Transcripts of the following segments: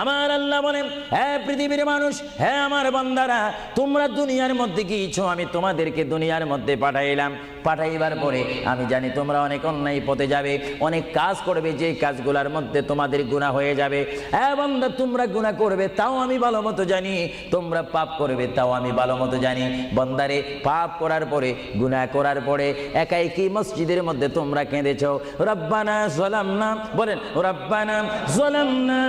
আমার আল্লাহ বলেন, হে পৃথিবীর মানুষ, হে আমার বান্দারা, তোমরা দুনিয়ার মধ্যে গিয়েছো, আমি তোমাদেরকে দুনিয়ার মধ্যে পাঠাইলাম। পাঠাইবার পরে আমি জানি তোমরা অনেক অন্যায় পথে যাবে, অনেক কাজ করবে, যে কাজগুলোর মধ্যে তোমাদের গুনাহ হয়ে যাবে। হ্যাঁ বান্দা, তোমরা গুনাহ করবে তাও আমি ভালো মতো জানি, তোমরা পাপ করবে তাও আমি ভালো মতো জানি। বান্দারে, পাপ করার পরে, গুনাহ করার পরে একাই কি মসজিদের মধ্যে তোমরা কেঁদেছো, রব্বানা যালামনা, বলেন রব্বানা যালামনা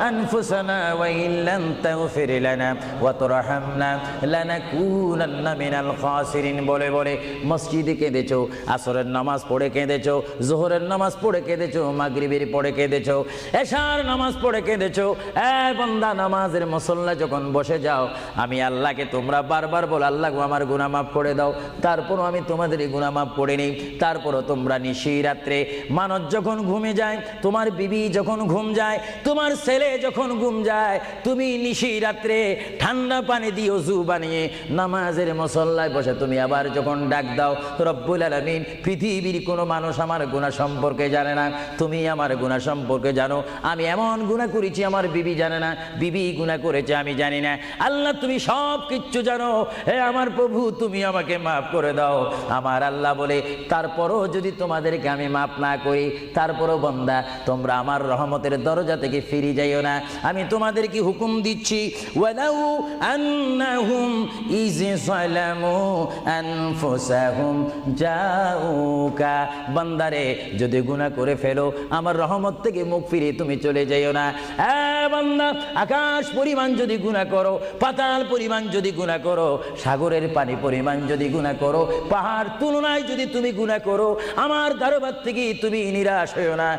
আনফুসানা ওয়া ইল্লাম তাগফির লানা ওয়া তুরহামনা লানাকুনান্না মিনাল খাসিরিন বলে বলে মসজিদে কেঁদেছো, আসরের নামাজ পড়ে কেঁদেছো, যোহরের নামাজ পড়ে কেঁদেছো, মাগরিবের পড়ে কেঁদেছো, এশার নামাজ পড়ে কেঁদেছো। এ বান্দা, নামাজের মুসল্লা যখন বসে যাও, আমি আল্লাহকে তোমরা বারবার বল, আল্লাহ আমার গুনাহ মাফ করে দাও। তারপরও আমি তোমাদের গুনাহ মাফ করে নিই। তারপরও তোমরা নিশি রাত্রে, মানুষ যখন ঘুমে যায়, তোমার বিবি যখন ঘুম যায়, তোমার ছেলে যখন ঘুম যায়, তুমি নিশি রাত্রে ঠান্ডা পানি দিয়ে ওযু বানিয়ে নামাজের মুসল্লায় বসে তুমি আবার যখন ডাক দাও, রব্বুল আলামিন, পৃথিবীর কোনো মানুষ আমার গুনাহ সম্পর্কে জানে না, তুমি আমার গুনাহ সম্পর্কে জানো। আমি এমন গুনাহ করেছি আমার বিবি জানে না, বিবি গুনাহ করেছে আমি জানি না। আল্লাহ, তুমি সব কিচ্ছু জানো। হে আমার প্রভু, তুমি আমাকে মাফ করে দাও। আমার আল্লাহ বলে, তারপরও যদি তোমাদেরকে আমি মাফ না করি, তারপরও বান্দা, তোমরা আমার রহমতের দরজা থেকে ফিরে যাইও না। আমি তোমাদেরকে হুকুম দিচ্ছি, ওয়ালাউ আন্নাহুম ইয যালামু আনফুসাহুম জাউকা, বান্দারে, যদি গুনাহ করে ফেলো, আমার রহমত থেকে মুখ ফিরে তুমি চলে যাইও না। বান্দা, আকাশ পরিমাণ যদি গুনাহ করো, পাতাল পরিমাণ যদি গুনাহ করো, সাগরের পানি পরিমাণ যদি গুনাহ করো, পাহাড় তুলনায় যদি তুমি গুনাহ করো, আমার দরবার থেকে তুমি নিরাশ হইও না।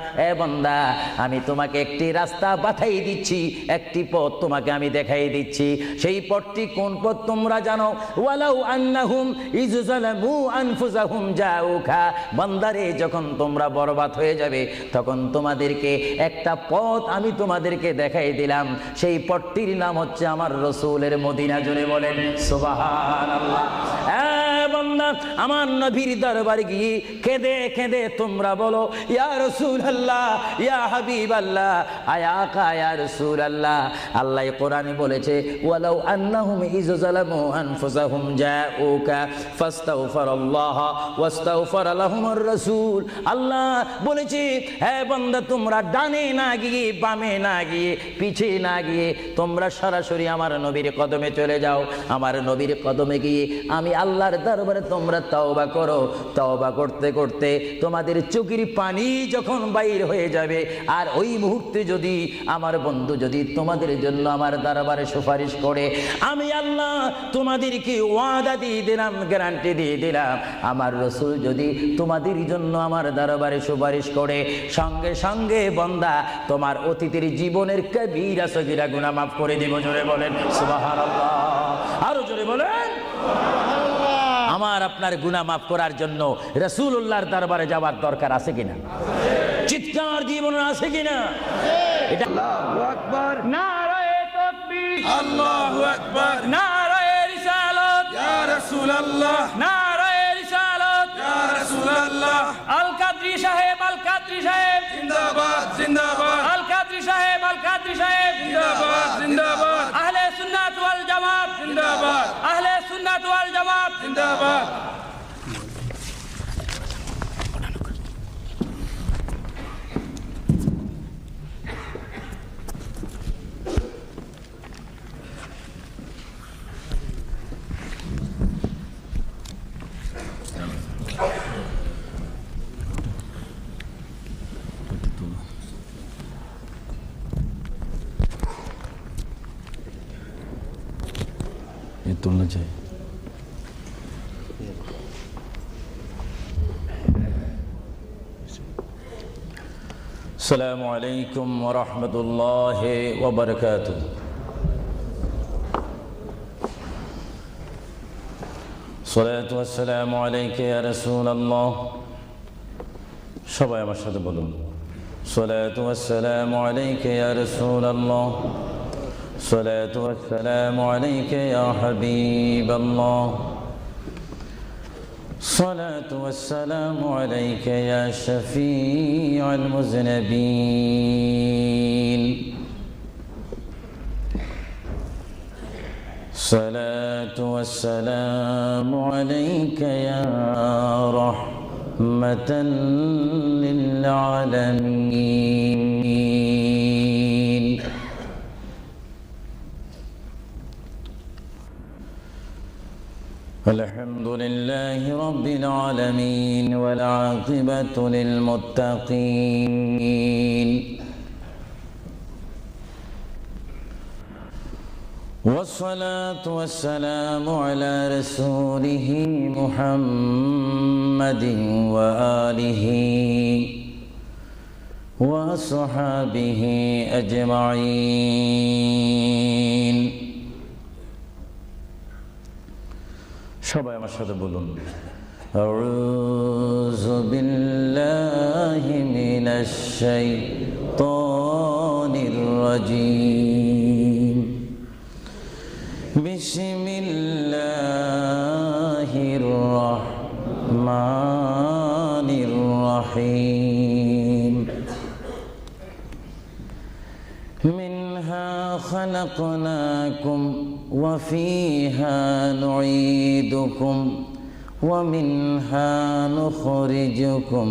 বান্দা, আমি তোমাকে একটি রাস্তা পাঠাই দিচ্ছি, একটি পথ তোমাকে আমি দেখাই দিচ্ছি। সেই পথটি কোন পথ তোমরা জানো? ওয়ালাউ আন্নাহুম ইয যালামু আনফুসাহুম জাউকা, বান্দারে, যখন তোমরা বরবাদ হয়ে যাবে, তখন তোমাদেরকে একটা পথ আমি তোমাদেরকে দেখাই দিলাম। সেই পথটির নাম হচ্ছে আমার রাসূলের মদিনা। জোরে বলেন সুবহানাল্লাহ। বান্দা, আমার নবীর দরবারে গিয়ে কেঁদে কেঁদে তোমরা বলো, ইয়া রাসূলুল্লাহ, ইয়া হাবিবাল্লাহ, আয়া আকা ইয়া রাসূলুল্লাহ। আল্লাহ কোরআনে বলেছে, ওয়ালাউ আন্নাহুম ইয যালামু আনফুসাহুম জাউকা ফাস্তাগফিরুল্লাহ ওয়াস্তাগফার লাহুমুর রাসূল। আল্লাহ বলেছে, হে বান্দা, তোমরা ডানে না গিয়ে, বামে না গিয়ে, পিছে না গিয়ে, তোমরা সরাসরি আমার নবীর কদমে চলে যাও। আমার নবীর কদমে গিয়ে আমি আল্লাহর দরবারে তোমরা তওবা করো। তওবা করতে করতে তোমাদের চোখের পানি যখন বাইর হয়ে যাবে, আর ওই মুহূর্তে যদি আমার বন্ধু যদি তোমাদের জন্য আমার দরবারে সুপারিশ করে, আমি আল্লাহ তোমাদেরকে ওয়াদা দিয়ে দিলাম, গ্যারান্টি দিয়ে দিলাম, আমার রাসূল যদি তোমাদের জন্য আমার দরবারে সুপারিশ করে, সঙ্গে সঙ্গে বান্দা, তোমার অতীতের জীবনের কবিরা সগীরা গুনাহ মাফ করে দিব। জোরে বলেন সুবহানাল্লাহ। আরো জোরে বলেন। আমার আপনার গুনাহ মাফ করার জন্য রাসূলুল্লাহর দরবারে যাওয়ার দরকার আছে কিনা? চিৎকার জীবন আছে কিনা? এটা আল্লাহু আকবার, নারায়ে তাকবীর, আল্লাহু আকবার, নারায়ে রিসালাত, ইয়া রাসূলুল্লাহ, নারায়ে রিসালাত, ইয়া রাসূলুল্লাহ, আল কাদরি সাহেব, আল কাদরি সাহেব জিন্দাবাদ জিন্দাবাদ, আল কাদরি সাহেব, আল কাদরি সাহেব জিন্দাবাদ জিন্দাবাদ, আহলে সুন্নাত ওয়াল জামাত জিন্দাবাদ, আহলে সুন্নাত ওয়াল জামাত জিন্দাবাদ। তুলনা চাই। আসসালামু আলাইকুম ওয়া রাহমাতুল্লাহি ওয়া বারাকাতুহু। সালাতু ওয়াসসালামু আলাইকা ইয়া রাসূলুল্লাহ। সবাই আমার সাথে বলুন, সালাতু ওয়াসসালামু আলাইকা ইয়া রাসূলুল্লাহ, সালাতু ওয়াসসালামু আলাইকা ইয়া হাবিবাল্লাহ, সালাতু ওয়াসসালামু আলাইকা ইয়া শাফিউল মুযনিবিন। الصلاة والسلام عليك يا رحمة للعالمين الحمد لله رب العالمين والعاقبة للمتقين والصلاة والسلام على رسوله محمد وآله وصحابه أجمعين সবাই আমার সাথে বলুন আউযু বিল্লাহি মিনাশ শাইতানির রাজীম বিসমিল্লাহির রাহমানির রাহিম মিনহা খালাকনাকুম ওয়া ফিহা নুঈদুকুম ওয়া মিনহা নুখরিজুকুম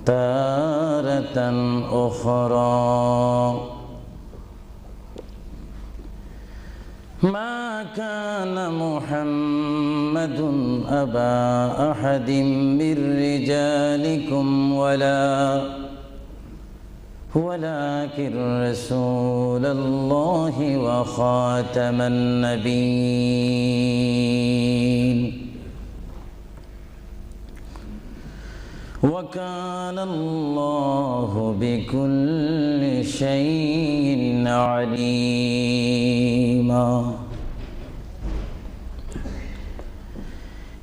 তারাতান উখরা ما كان محمد أبا أحد من رجالكم ولكن رسول الله وخاتم النبيين وكان الله بكل شيء عليما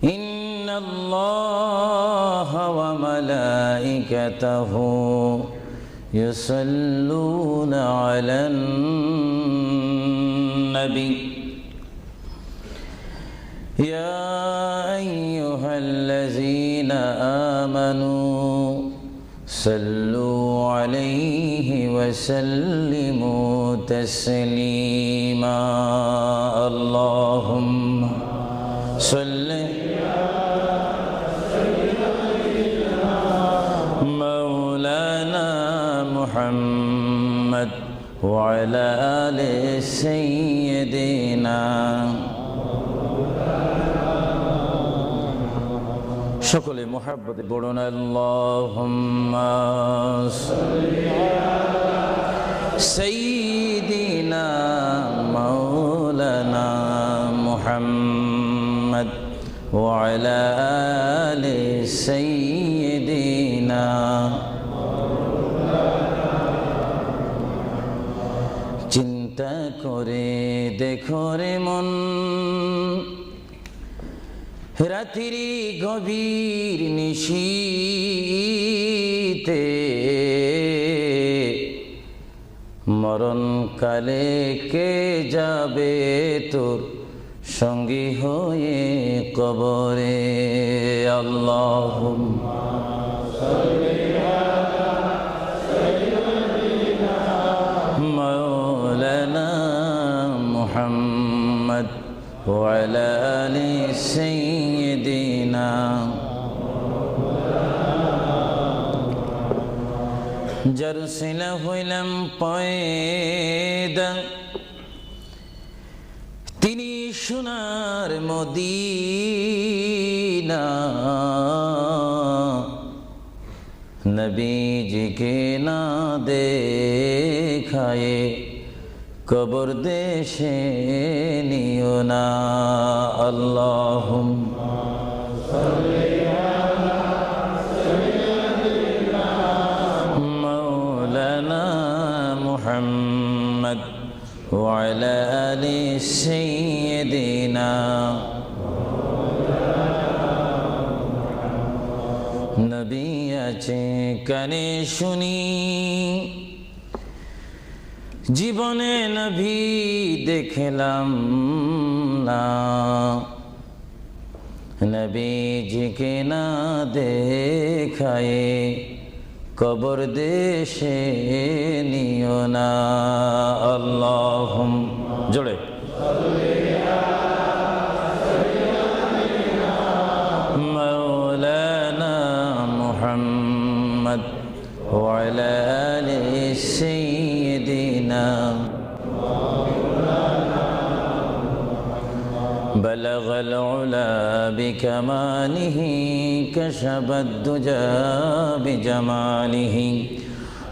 إن الله وملائكته يصلون على النبي يا أيها الذين آمنوا صلوا عليه وسلموا تسليما اللهم صل مولانا محمد وعلى آل سيدنا সকলে মুহাব্বতে পড়ুন আল্লাহুম্মা সাল্লি আলা সাইয়্যিদিনা মাওলানা মুহাম্মদ ওয়া আলা আলি সাইয়্যিদিনা চিন্তা করে দেখো রে মন রাত্রি গভীর নিশীতে মরণ কালে কে যাবে তোর সঙ্গী হয়ে কবরে আল্লাহুম্মা সাল্লি আলা সাইয়্যিদিনা মাওলানা মুহাম্মদ وعلى آل سيدنا جرسل হইলাম পয়দা তিনি সোনার মদিনা নবীজিকে না দেখায়ে কবর দেশে নিও না আল্লাহুম্মা সাল্লি আলা সাইয়্যিদিনা মাওলানা মুহাম্মদ ওয়া আলা আলি সাইয়্যিদিনা নবী আছে কানে শুনি জীবনে নবী দেখলাম না নবীজিকে না দেখায়ে কবর দেশে নিও না আল্লাহুম্মা জোরে بلغ العلا بكماله كشف الدجى بجماله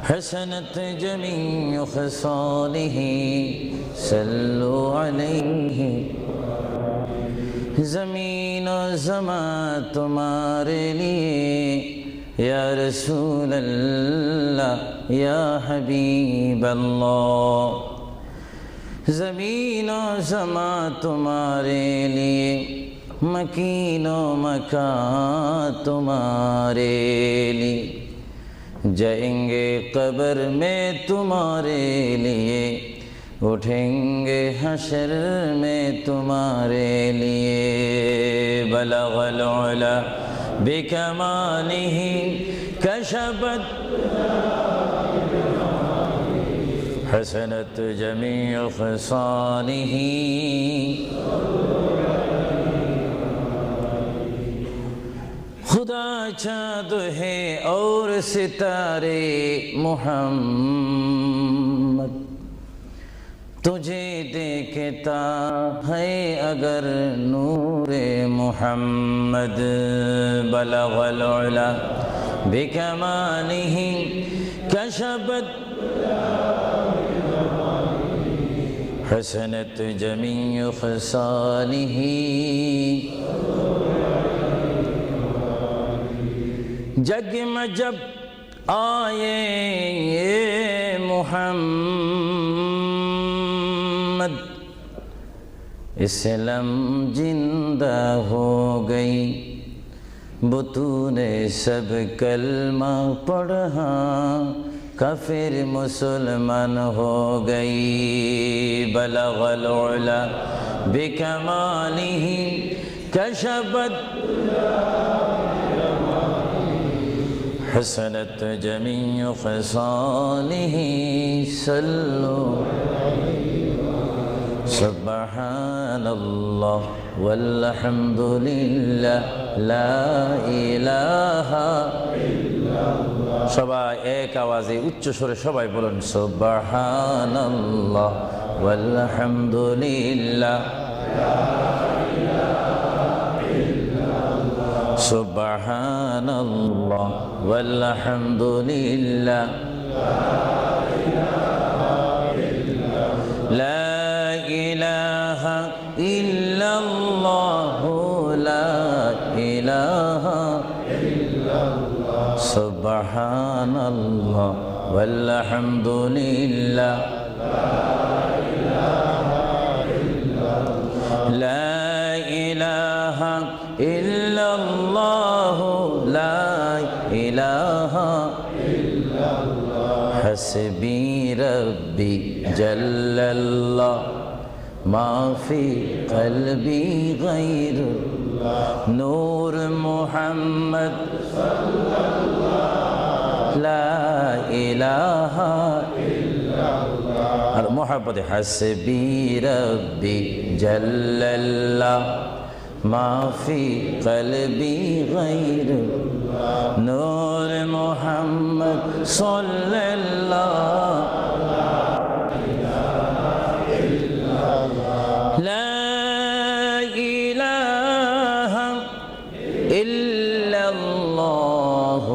حسنت جميع خصاله صلوا عليه زمین و زمان تمہارے لیے یا رسول اللہ یا حبیب اللہ زمین و زمان تمہارے لیے مکین و مکان تمہارے لیے جائیں گے قبر میں تمہارے لیے اٹھیں گے حشر میں تمہارے لیے بلغ العلا بکمالہ کشفت حسنت جمیع خصالہ خدا چاند ہے اور ستارے محمد تجھے دیکھتا ہے اگر نور محمد بلغ العلا بکمالہ کشفت حسنت جمیع خصالہ جگ میں جب آئے محمد اسلام زندہ ہو گئی بطون سب کلمہ پڑھا کافر مسلمان ہو گئی بلغ العلا بکمالہ کشفت حسنت جمیع خصالہ صلوا سبحان اللہ والحمد للہ لا الہ সবাই এক আওয়াজে উচ্চ স্বরে সবাই বলুন সুবহানাল্লাহ ওয়ালহামদুলিল্লাহ সুবহানাল্লাহ ওয়ালহামদুলিল্লাহ লা ইলাহা ইল্লাল্লাহ লা ইলাহা সুবহানাল্লাহ ওয়ালহামদুলিল্লাহ লা ইলাহা ইল্লাল্লাহ লা ইলাহা হাসবি রব্বি জাল্লাল্লাহ মা ফি কলবি গায়রুল্লাহ নূর মুহাম্মদ লা ইলাহা ইল্লাল্লাহ আর মোহাব্বতে হাসবি রব্বি জাল্লাল্লাহ মা ফি কলবি গায়রুল্লাহ নূর মুহাম্মদ সাল্লাল্লাহ লা ইলাহা ইল্লাল্লাহ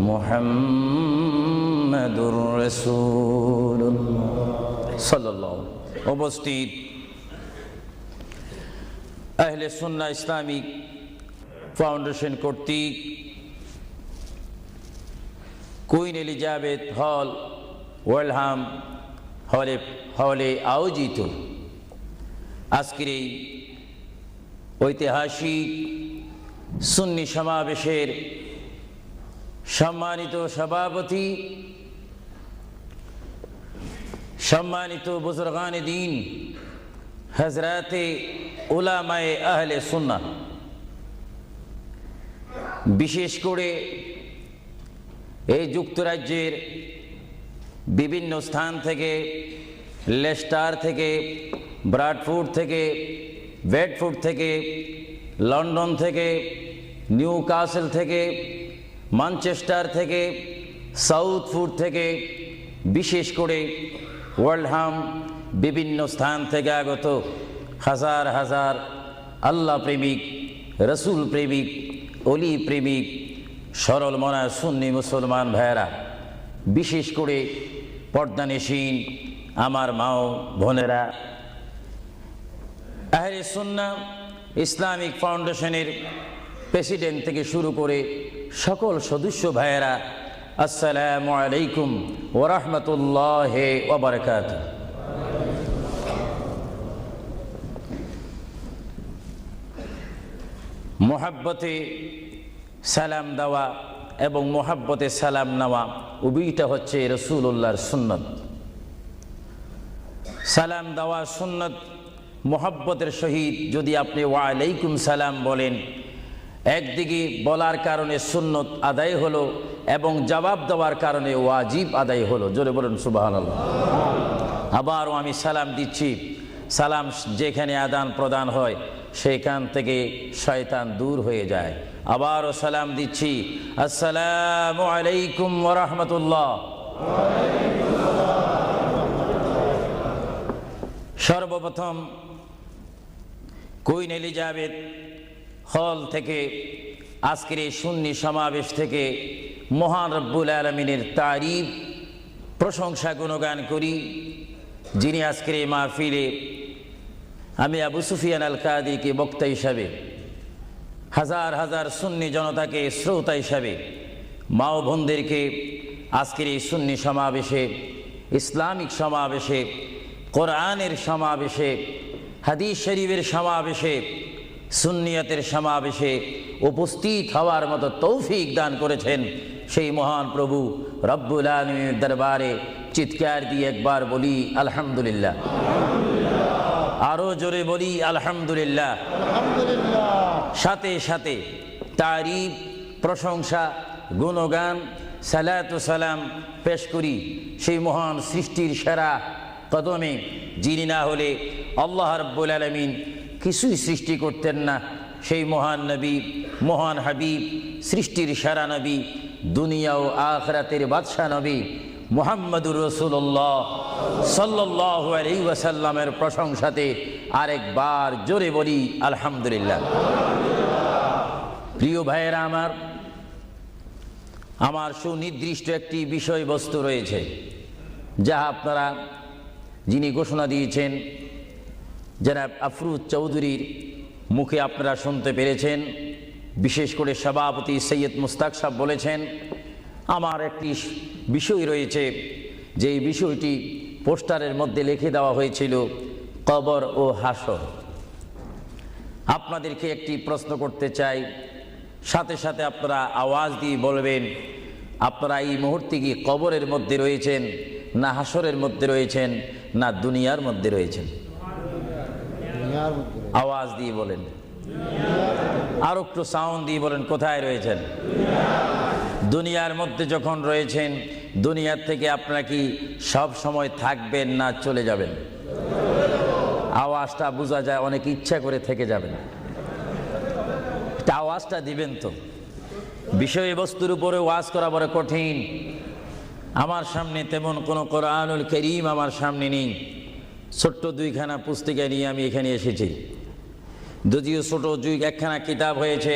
মুহাম্মাদুর রাসূলুল্লাহ সাল্লাল্লাহু উপস্থিত আহলে সুন্নাহ ইসলামিক ফাউন্ডেশন কর্তৃক কুইন এলিজাবেথ হল ওয়েলহাম হলে আয়োজিত আজকের এই ঐতিহাসিক সুন্নি সমাবেশের সম্মানিত সভাপতি, সম্মানিত বুজুর্গানে দ্বীন, হযরতে উলামায়ে আহলে সুন্নাহ, বিশেষ করে এই যুক্তরাজ্যের বিভিন্ন স্থান থেকে, লেস্টার থেকে, ব্রাডফোর্ড থেকে, বেডফোর্ড থেকে, লন্ডন থেকে, নিউ কাসেল থেকে, ম্যানচেস্টার থেকে, সাউথফোর্ড থেকে, বিশেষ করে ওয়ার্ল্ডহাম বিভিন্ন স্থান থেকে আগত হাজার হাজার আল্লাহ প্রেমিক, রসুল প্রেমিক, অলি প্রেমিক, সরল মনা সুন্নি মুসলমান ভাইয়েরা, বিশেষ করে পর্দানিসীন আমার মাও বোনেরা, আহলে সুন্নাহ ইসলামিক ফাউন্ডেশনের প্রেসিডেন্ট থেকে শুরু করে সকল সদস্য ভাইয়েরা, আসসালামু আলাইকুম ওয়া রাহমাতুল্লাহি ওয়া বারাকাতুহু। মোহাব্বতে সালাম দেওয়া এবং মোহাব্বতে সালাম নেওয়া উভয়টা হচ্ছে রাসূলুল্লাহর সুন্নত। সালাম দেওয়া সুন্নত, মোহাব্বতের সহিত যদি আপনি ওয়া আলাইকুম সালাম বলেন, একদিকে বলার কারণে সুন্নত আদায় হলো এবং জবাব দেওয়ার কারণে ওয়াজিব আদায় হলো। জোরে বলুন সুবহানাল্লাহ। আবারও আমি সালাম দিচ্ছি, সালাম যেখানে আদান প্রদান হয় সেখান থেকে শয়তান দূর হয়ে যায়। আবারও সালাম দিচ্ছি, আসসালামু আলাইকুম ওয়া রাহমাতুল্লাহ। সর্বপ্রথম কুইন এলিজাবেথ হল থেকে আজকের এই সুন্নি সমাবেশ থেকে মহান রব্বুল আলামিনের তারিফ প্রশংসা গুণগান করি, যিনি আজকের এই মাহফিলে আমি আবু সুফিয়ান আল কাদিকে বক্তা হিসাবে, হাজার হাজার সুন্নি জনতাকে শ্রোতা হিসাবে, মা ও বোনদেরকে আজকের এই সুন্নি সমাবেশে, ইসলামিক সমাবেশে, কোরআনের সমাবেশে, হাদিস শরীফের সমাবেশে, সুন্নিয়তের সমাবেশে উপস্থিত হওয়ার মতো তৌফিক দান করেছেন সেই মহান প্রভু রব্বুল আলামিনের দরবারে চিৎকার দিয়ে একবার বলি আলহামদুলিল্লাহ। আরো জোরে বলি আলহামদুলিল্লাহ। সাথে সাথে তারিফ, প্রশংসা, গুণগান, সালাতু সালাম পেশ করি সেই মহান সৃষ্টির সেরা কদমে, যিনি না হলে আল্লাহ রাব্বুল আলামিন কিছুই সৃষ্টি করতেন না, সেই মহান নবী, মহান হাবিব, সৃষ্টির সেরা নবী, দুনিয়া ও আখিরাতের বাদশা নবী মুহাম্মদুর রাসূলুল্লাহ সাল্লাল্লাহু আলাইহি ওয়াসাল্লামের প্রশংসাতে আরেকবার জোরে বলি আলহামদুলিল্লাহ। প্রিয় ভাইয়েরা আমার সুনির্দিষ্ট একটি বিষয়বস্তু রয়েছে, যা আপনারা, যিনি ঘোষণা দিয়েছেন জনাব আফরুজ চৌধুরীর মুখে আপনারা শুনতে পেরেছেন। বিশেষ করে সভাপতি সৈয়দ মুস্তাক সাহেব বলেছেন, আমার একটি বিষয় রয়েছে, যেই বিষয়টি পোস্টারের মধ্যে লিখে দেওয়া হয়েছিল, কবর ও হাসর। আপনাদেরকে একটি প্রশ্ন করতে চাই, সাথে সাথে আপনারা আওয়াজ দিয়ে বলবেন, আপনারা এই মুহূর্তে কি কবরের মধ্যে রয়েছেন, না হাসরের মধ্যে রয়েছেন, না দুনিয়ার মধ্যে রয়েছেন? আওয়াজ দিয়ে বলেন, আরো একটু সাউন্ড দিয়ে বলেন, কোথায় রয়েছেন? দুনিয়ার মধ্যে যখন রয়েছেন, দুনিয়ার থেকে আপনারা কি সব সময় থাকবেন না চলে যাবেন? আওয়াজটা বোঝা যায় অনেক ইচ্ছা করে থেকে যাবেন, আওয়াজটা দিবেন তো। বিষয়বস্তুর উপরে ওয়াজ করা বড় কঠিন। আমার সামনে তেমন কোনো কোরআনুল কারীম আমার সামনে নেই, ছোট্ট দুইখানা পুস্তিকা নিয়ে আমি এখানে এসেছি। যদিও ছোট একখানা কিতাব হয়েছে,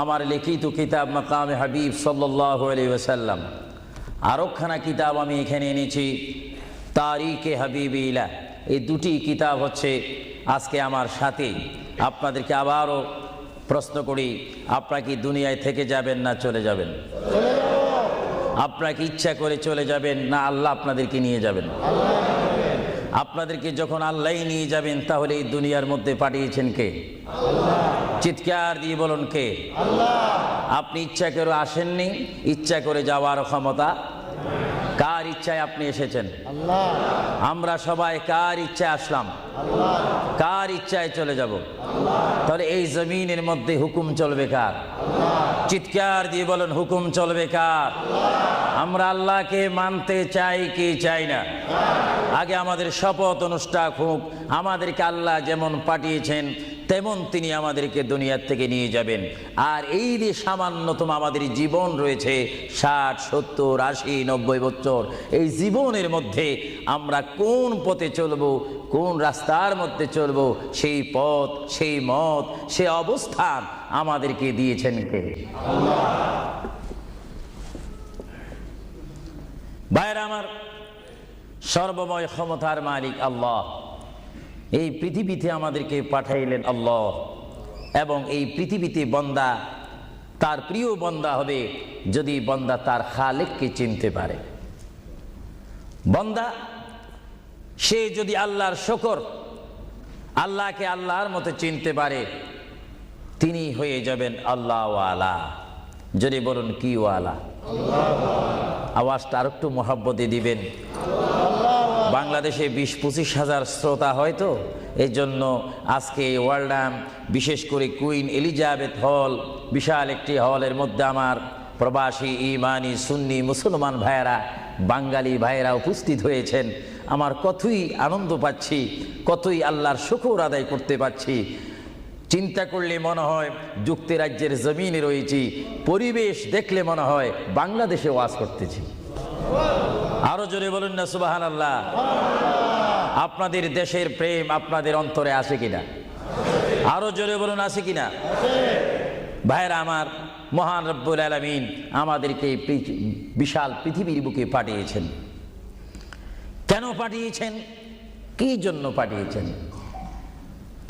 আমার লিখিত কিতাব মাকামে হাবিব সাল্লাল্লাহু আলাইহি ওয়াসাল্লাম। আরেকখানা কিতাব আমি এখানে এনেছি, তারিখে হাবিবিল্লাহ। এই দুটি কিতাব হচ্ছে আজকে আমার সাথে। আপনাদেরকে আবারও প্রশ্ন করি, আপনারা কি দুনিয়ায় থেকে যাবেন না চলে যাবেন? আপনারা কি ইচ্ছা করে চলে যাবেন, না আল্লাহ আপনাদেরকে নিয়ে যাবেন? আপনাদেরকে যখন আল্লাহ নিয়ে যাবেন, তাহলে এই দুনিয়ার মধ্যে পাঠিয়েছেন কে? চিৎকার দিয়ে বলুন, কে? আপনি ইচ্ছা করে আসেননি, ইচ্ছা করে যাওয়ার ক্ষমতা কার ইচ্ছায় আপনি এসেছেন? আমরা সবাই কার ইচ্ছায় আসলাম? কার ইচ্ছায় চলে যাব? তাহলে এই জমিনের মধ্যে হুকুম চলবে কার? চিৎকার দিয়ে বলেন, হুকুম চলবে কার? আমরা আল্লাহকে মানতে চাই কি চাই না? আগে আমাদের শপথ অনুষ্ঠান হোক, আমাদেরকে আল্লাহ যেমন পাঠিয়েছেন তেমন তিনি আমাদেরকে দুনিয়ার থেকে নিয়ে যাবেন। আর এই যে সামান্যতম আমাদের জীবন রয়েছে 60, 70, 80, 90 বছর, এই জীবনের মধ্যে আমরা কোন পথে চলব, কোন রাস্তার মধ্যে চলব, সেই পথ, সেই মত, সেই অবস্থান আমাদেরকে দিয়েছেন কে? ভাইরা আমার, সর্বময় ক্ষমতার মালিক আল্লাহ এই পৃথিবীতে আমাদেরকে পাঠাইলেন আল্লাহ, এবং এই পৃথিবীতে বান্দা তার প্রিয় বান্দা হবে যদি বান্দা তার খালেককে চিনতে পারে। বান্দা সে যদি আল্লাহর শুকর, আল্লাহকে আল্লাহর মতো চিনতে পারে, তিনি হয়ে যাবেন আল্লাহ ওয়ালা। যদি বলুন কি ওয়ালা? আওয়াজটা আর একটু মহব্বতে দিবেন। বাংলাদেশে 20-25 হাজার শ্রোতা হয়তো, এই জন্য আজকে ওয়ার্ল্ডাম, বিশেষ করে কুইন এলিজাবেথ হল, বিশাল একটি হলের মধ্যে আমার প্রবাসী ইমানি সুন্নি মুসলমান ভাইয়েরা, বাঙালি ভাইয়েরা উপস্থিত হয়েছেন। আমার কতই আনন্দ পাচ্ছি, কতই আল্লাহর শুকর আদায় করতে পারছি। চিন্তা করলে মনে হয় যুক্তরাজ্যের জমিনে রয়েছি, পরিবেশ দেখলে মনে হয় বাংলাদেশে ওয়াজ করতেছি। আরো জোরে বলুন না সুবহানাল্লাহ। আপনাদের দেশের প্রেম আপনাদের অন্তরে আছে কিনা? আরো জোরে বলুন আছে কিনা? ভাইরা আমার, মহান রব্বুল আলামিন আমাদেরকে বিশাল পৃথিবীর বুকে পাঠিয়েছেন। কেন পাঠিয়েছেন? কি জন্য পাঠিয়েছেন?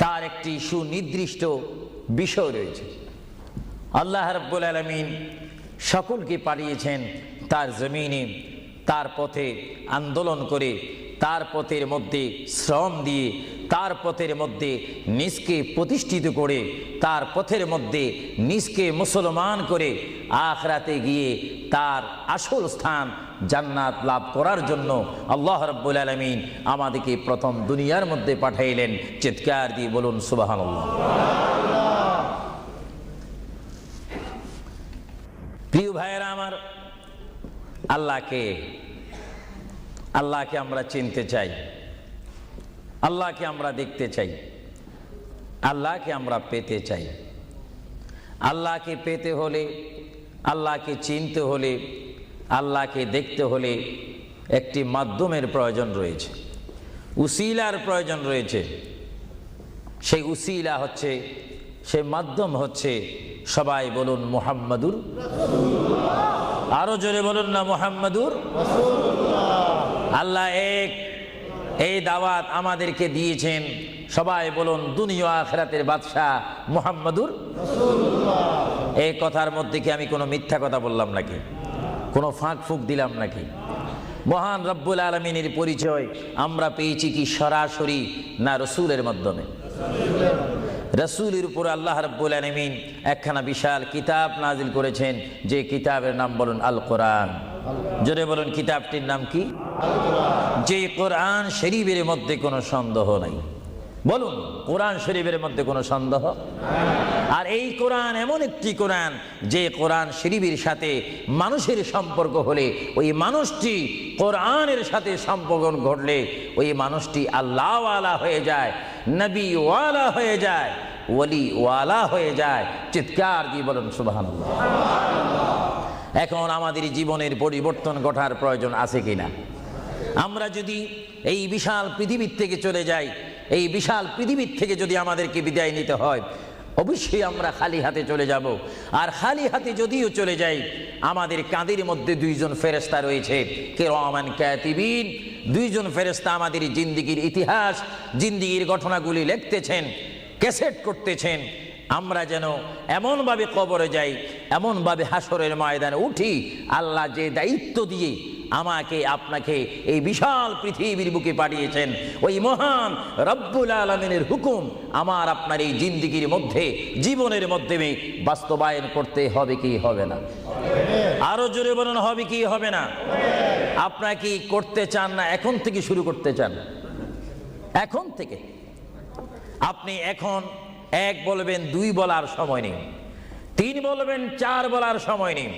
তার একটি সুনির্দিষ্ট বিষয় রয়েছে। আল্লাহ রাব্বুল আলামিন সকলকে পাঠিয়েছেন তার জমিনে, তার পথে আন্দোলন করে, তার পথের মধ্যে শ্রম দিয়ে, তার পথের মধ্যে নিজকে প্রতিষ্ঠিত করে, তার পথের মধ্যে নিজকে মুসলমান করে আখিরাতে গিয়ে তার আসল স্থান জান্নাত লাভ করার জন্য আল্লাহ রাব্বুল আলামিন আমাদেরকে প্রথম দুনিয়ার মধ্যে পাঠাইলেন। চিৎকার দিয়ে বলুন সুবহানাল্লাহ। প্রিয় ভাইয়েরা আমার, আল্লাহকে আমরা চিনতে চাই, আল্লাহকে আমরা দেখতে চাই, আল্লাহকে আমরা পেতে চাই। আল্লাহকে পেতে হলে, আল্লাহকে চিনতে হলে, আল্লাহকে দেখতে হলে একটি মাধ্যমের প্রয়োজন রয়েছে, উসিলার প্রয়োজন রয়েছে। সেই উসিলা হচ্ছে, সেই মাধ্যম হচ্ছে, সবাই বলুন মুহাম্মাদুর রাসূলুল্লাহ। আরো জোরে বলুন না মুহাম্মাদুর রাসূলুল্লাহ। আল্লাহ এক, এই দাওয়াত আমাদেরকে দিয়েছেন। সবাই বলুন দুনিয়া আখিরাতের বাদশাহ মুহাম্মাদুর রাসূলুল্লাহ। এই কথার মধ্যে কি আমি কোনো মিথ্যা কথা বললাম নাকি? কোনো ফাঁক ফুক দিলাম নাকি? মহান রব্বুল আলামিনের পরিচয় আমরা পেয়েছি কি সরাসরি, না রসুলের মাধ্যমে? রসুলের উপর আল্লাহ রাব্বুল আলামিন একখানা বিশাল কিতাব নাজিল করেছেন, যে কিতাবের নাম বলুন আল কোরআন। জোরে বলুন কিতাবটির নাম কি? আল কোরআন। যে কোরআন শরীফের মধ্যে কোনো সন্দেহ নাই। বলুন কোরআন শরীফের মধ্যে কোনো সন্দেহ? আর এই কোরআন এমন একটি কোরআন, যে কোরআন শরীফের সাথে মানুষের সম্পর্ক হলে, ওই মানুষটি কোরআনের সাথে সম্পর্ক ঘটলে ওই মানুষটি আল্লাহ ওয়ালা হয়ে যায়, নবী ওয়ালা হয়ে যায়, ওলি ওয়ালা হয়ে যায়। চিৎকার দিয়ে বলুন সুবহানাল্লাহ। এখন আমাদের জীবনের পরিবর্তন ঘটার প্রয়োজন আছে কিনা? আমরা যদি এই বিশাল পৃথিবীর থেকে চলে যাই, এই বিশাল পৃথিবীর থেকে যদি আমাদেরকে বিদায় নিতে হয়, অবশ্যই আমরা খালি হাতে চলে যাব। আর খালি হাতে যদিও চলে যাই, আমাদের কাঁধের মধ্যে দুইজন ফেরেশতা রয়েছে, কিরামান কাতিবিন। দুইজন ফেরেশতা আমাদের জিন্দেগির ইতিহাস, জিন্দেগির ঘটনাগুলি লিখতেছেন, ক্যাসেট করতেছেন। আমরা যেন এমনভাবে কবরে যাই, এমনভাবে হাসরের ময়দানে উঠি, আল্লাহ যে দায়িত্ব দিয়ে আমাকে আপনাকে এই বিশাল পৃথিবীর বুকে পাঠিয়েছেন, ওই মহান রব্বুল আলামিনের হুকুম আমার আপনার এই জিন্দেগির মধ্যে, জীবনের মাধ্যমে বাস্তবায়ন করতে হবে কি হবে না? আরো জোরে বলুন হবে কি হবে না? আপনারা কি করতে চান, না এখন থেকে শুরু করতে চান? এখন থেকে আপনি এখন এক বলবেন, দুই বলার সময় নেই, তিন বলবেন, চার বলার সময় নেই,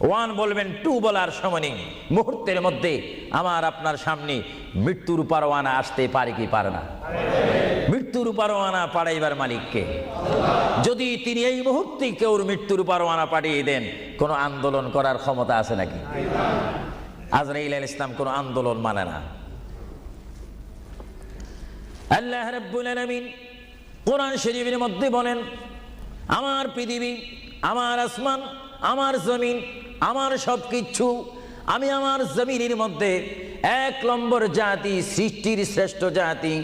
ওয়ান বলবেন, টু বলার সময় নেই। মুহূর্তের মধ্যে আমার আপনার সামনে মৃত্যুর পরোয়ানা আসতে পারে কি পারে না? মৃত্যুর পরোয়ানা পাঠাইবার মালিককে। যদি তিনি এই মুহূর্তে কেউ মৃত্যুর পরোয়ানা পাঠিয়ে দেন, কোনো আন্দোলন করার ক্ষমতা আছে নাকি? আজরাইল আলাইহিস সালাম কোনো আন্দোলন মানে না। আল্লাহ রাব্বুল আলামিন কোরআন শরীফের মধ্যে বলেন, আমার পৃথিবী, আমার আসমান, আমার জমিন, আমার সবকিছু, আমি আমার জমিনের মধ্যে এক নম্বর জাতি, সৃষ্টির শ্রেষ্ঠ জাতি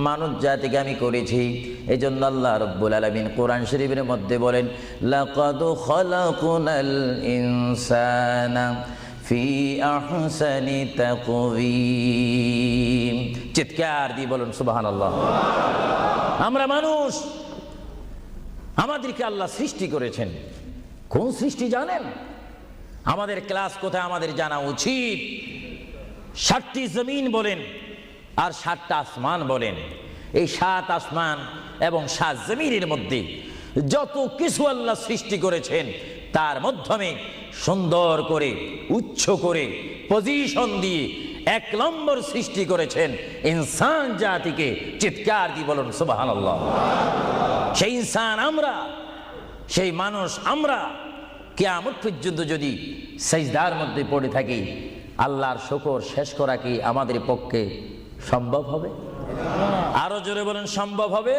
মানব জাতিকে আমি করেছি। এই জন্য আল্লাহ রাব্বুল আলামিন কোরআন শরীফের মধ্যে বলেন, লাকাদ খালাকুনাল ইনসানা ফি আহসানি তাকওয়িম। চিৎকার দিয়ে বলুন সুবহানাল্লাহ। আমরা মানুষ, আমাদেরকে আল্লাহ সৃষ্টি করেছেন। কোন সৃষ্টি জানেন? আমাদের ক্লাস কোথায় আমাদের জানা উচিত। 7টি জমিন বলেন আর 7টা আসমান বলেন। এই 7 আসমান এবং 7 জমিনের মধ্যে যত কিছু আল্লাহ সৃষ্টি করেছেন, তার মাধ্যমে সুন্দর করে, উচ্চ করে, পজিশন দিয়ে 1 নম্বর সৃষ্টি করেছেন ইনসান জাতিকে। চিৎকার দিয়ে বলুন সুবহানাল্লাহ। সেই ইনসান আমরা, সেই মানুষ আমরা, কিয়ামত পর্যন্ত যদি সিজদার মধ্যে পড়ে থাকি, আল্লাহর শুকর শেষ করা কি আমাদের পক্ষে সম্ভব হবে? আরো জোরে বলেন, সম্ভব হবে?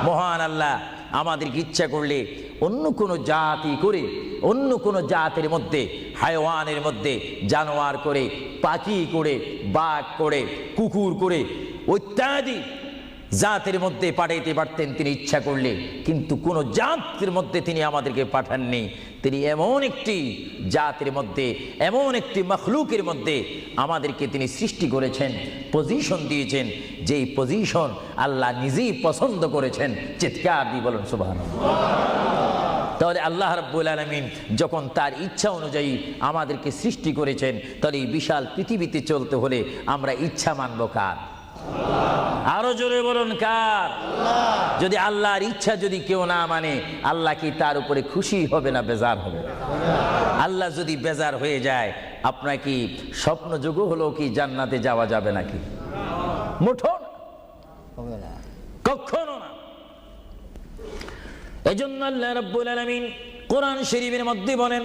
মহান আল্লাহ আমাদেরকে ইচ্ছা করলে অন্য কোনো জাতি করে, অন্য কোনো জাতের মধ্যে, হায়াওয়ানের মধ্যে জানোয়ার করে, পাখি করে, বাঘ করে, কুকুর করে, ইত্যাদি জাতের মধ্যে পাঠাইতে পারতেন তিনি ইচ্ছা করলে, কিন্তু কোন জাতের মধ্যে তিনি আমাদেরকে পাঠাননি। তিনি এমন একটি জাতের মধ্যে, এমন একটি মখলুকের মধ্যে আমাদেরকে তিনি সৃষ্টি করেছেন, পজিশন দিয়েছেন, যেই পজিশন আল্লাহ নিজেই পছন্দ করেছেন। চিৎকার দিয়ে বলুন সুবহানাল্লাহ। তাহলে আল্লাহ রাব্বুল আলামিন যখন তার ইচ্ছা অনুযায়ী আমাদেরকে সৃষ্টি করেছেন, তাহলে এই বিশাল পৃথিবীতে চলতে হলে আমরা ইচ্ছা মানব কার? আরো জোরে বলুন কার? যদি আল্লাহর ইচ্ছা যদি কেউ না মানে, আল্লাহ কি তার উপরে খুশি হবে না বেজার হবে? আল্লাহ যদি বেজার হয়ে যায়, আপনার কি স্বপ্ন যোগ হলো কি জান্নাতে যাওয়া যাবে নাকি? মুঠোন কখনো না। এজন্য আল্লাহ রাব্বুল আলামিন কোরআন শরীফের মধ্যে বলেন,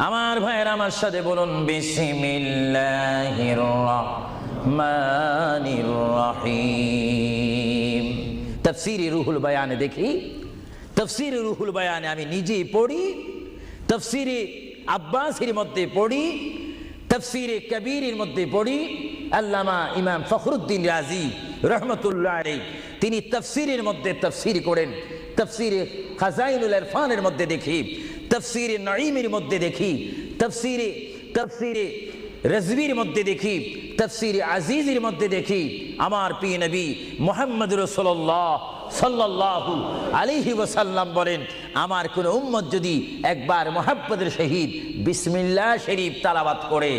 আমার ভাইয়েরা আমার সাথে বলুন, বিসমিল্লাহির রাহমানির রহিম। তাফসীরে রুহুল বায়ানে দেখি, তাফসীরে রুহুল বায়ানে আমি নিজেই পড়ি, তাফসীরে আব্বাসীর মধ্যে পড়ি, তাফসীরে কবীরের মধ্যে পড়ি। আল্লামা ইমাম ফখরুদ্দিন রাজি রহমতুল্লাহ আলাইহি তিনি তাফসীরের মধ্যে তাফসীর করেন। তাফসীরে খাজাইনুল ইরফানের মধ্যে দেখি, তাফসীরে নাঈমের মধ্যে দেখি, তাফসীরে রাজবীর মধ্যে দেখি, তাফসীরে আজিজের মধ্যে দেখি। আমার প্রিয় নবী মুহাম্মদ রাসূলুল্লাহ সাল্লাল্লাহু আলাইহি ওয়াসাল্লাম বলেন, আমার কোন উম্মত যদি একবার মুহাব্বতের সহিত বিসমিল্লাহ শরীফ তেলাওয়াত করে,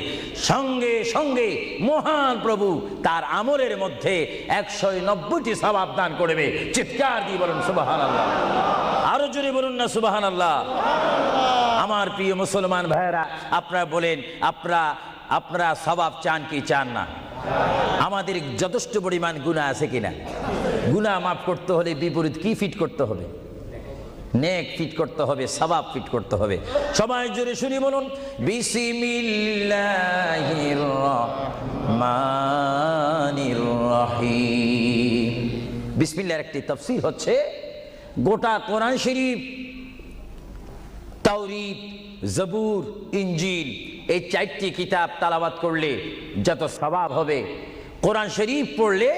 সঙ্গে সঙ্গে মহান প্রভু তার আমলের মধ্যে 190টি সওয়াব দান করবে। চিৎকার দিয়ে বলুন সুবহানাল্লাহ। আরো জোরে বলুন না সুবহানাল্লাহ। আমার প্রিয় মুসলমান ভাইরা, আপনারা বলেন, আপনারা সওয়াব চান কি চান না? আমাদের যথেষ্ট পরিমাণ গুনাহ আছে কিনা? গুনাহ মাফ করতে হলে বিপরীত কি ফিট করতে হবে? নেক ফিট করতে হবে, সওয়াব ফিট করতে হবে। সবাই জোরে শুনি বলুন, বিসমিল্লাহির রহমানির রহিম। বিসমিল্লাহর একটি তাফসীর হচ্ছে, গোটা কোরআন শরীফ, তাওরীত, জবুর, ইনজিল, এই 4টি কিতাব তেলাওয়াত করলে যত সওয়াব হবে, কোরআন শরীফ পড়লে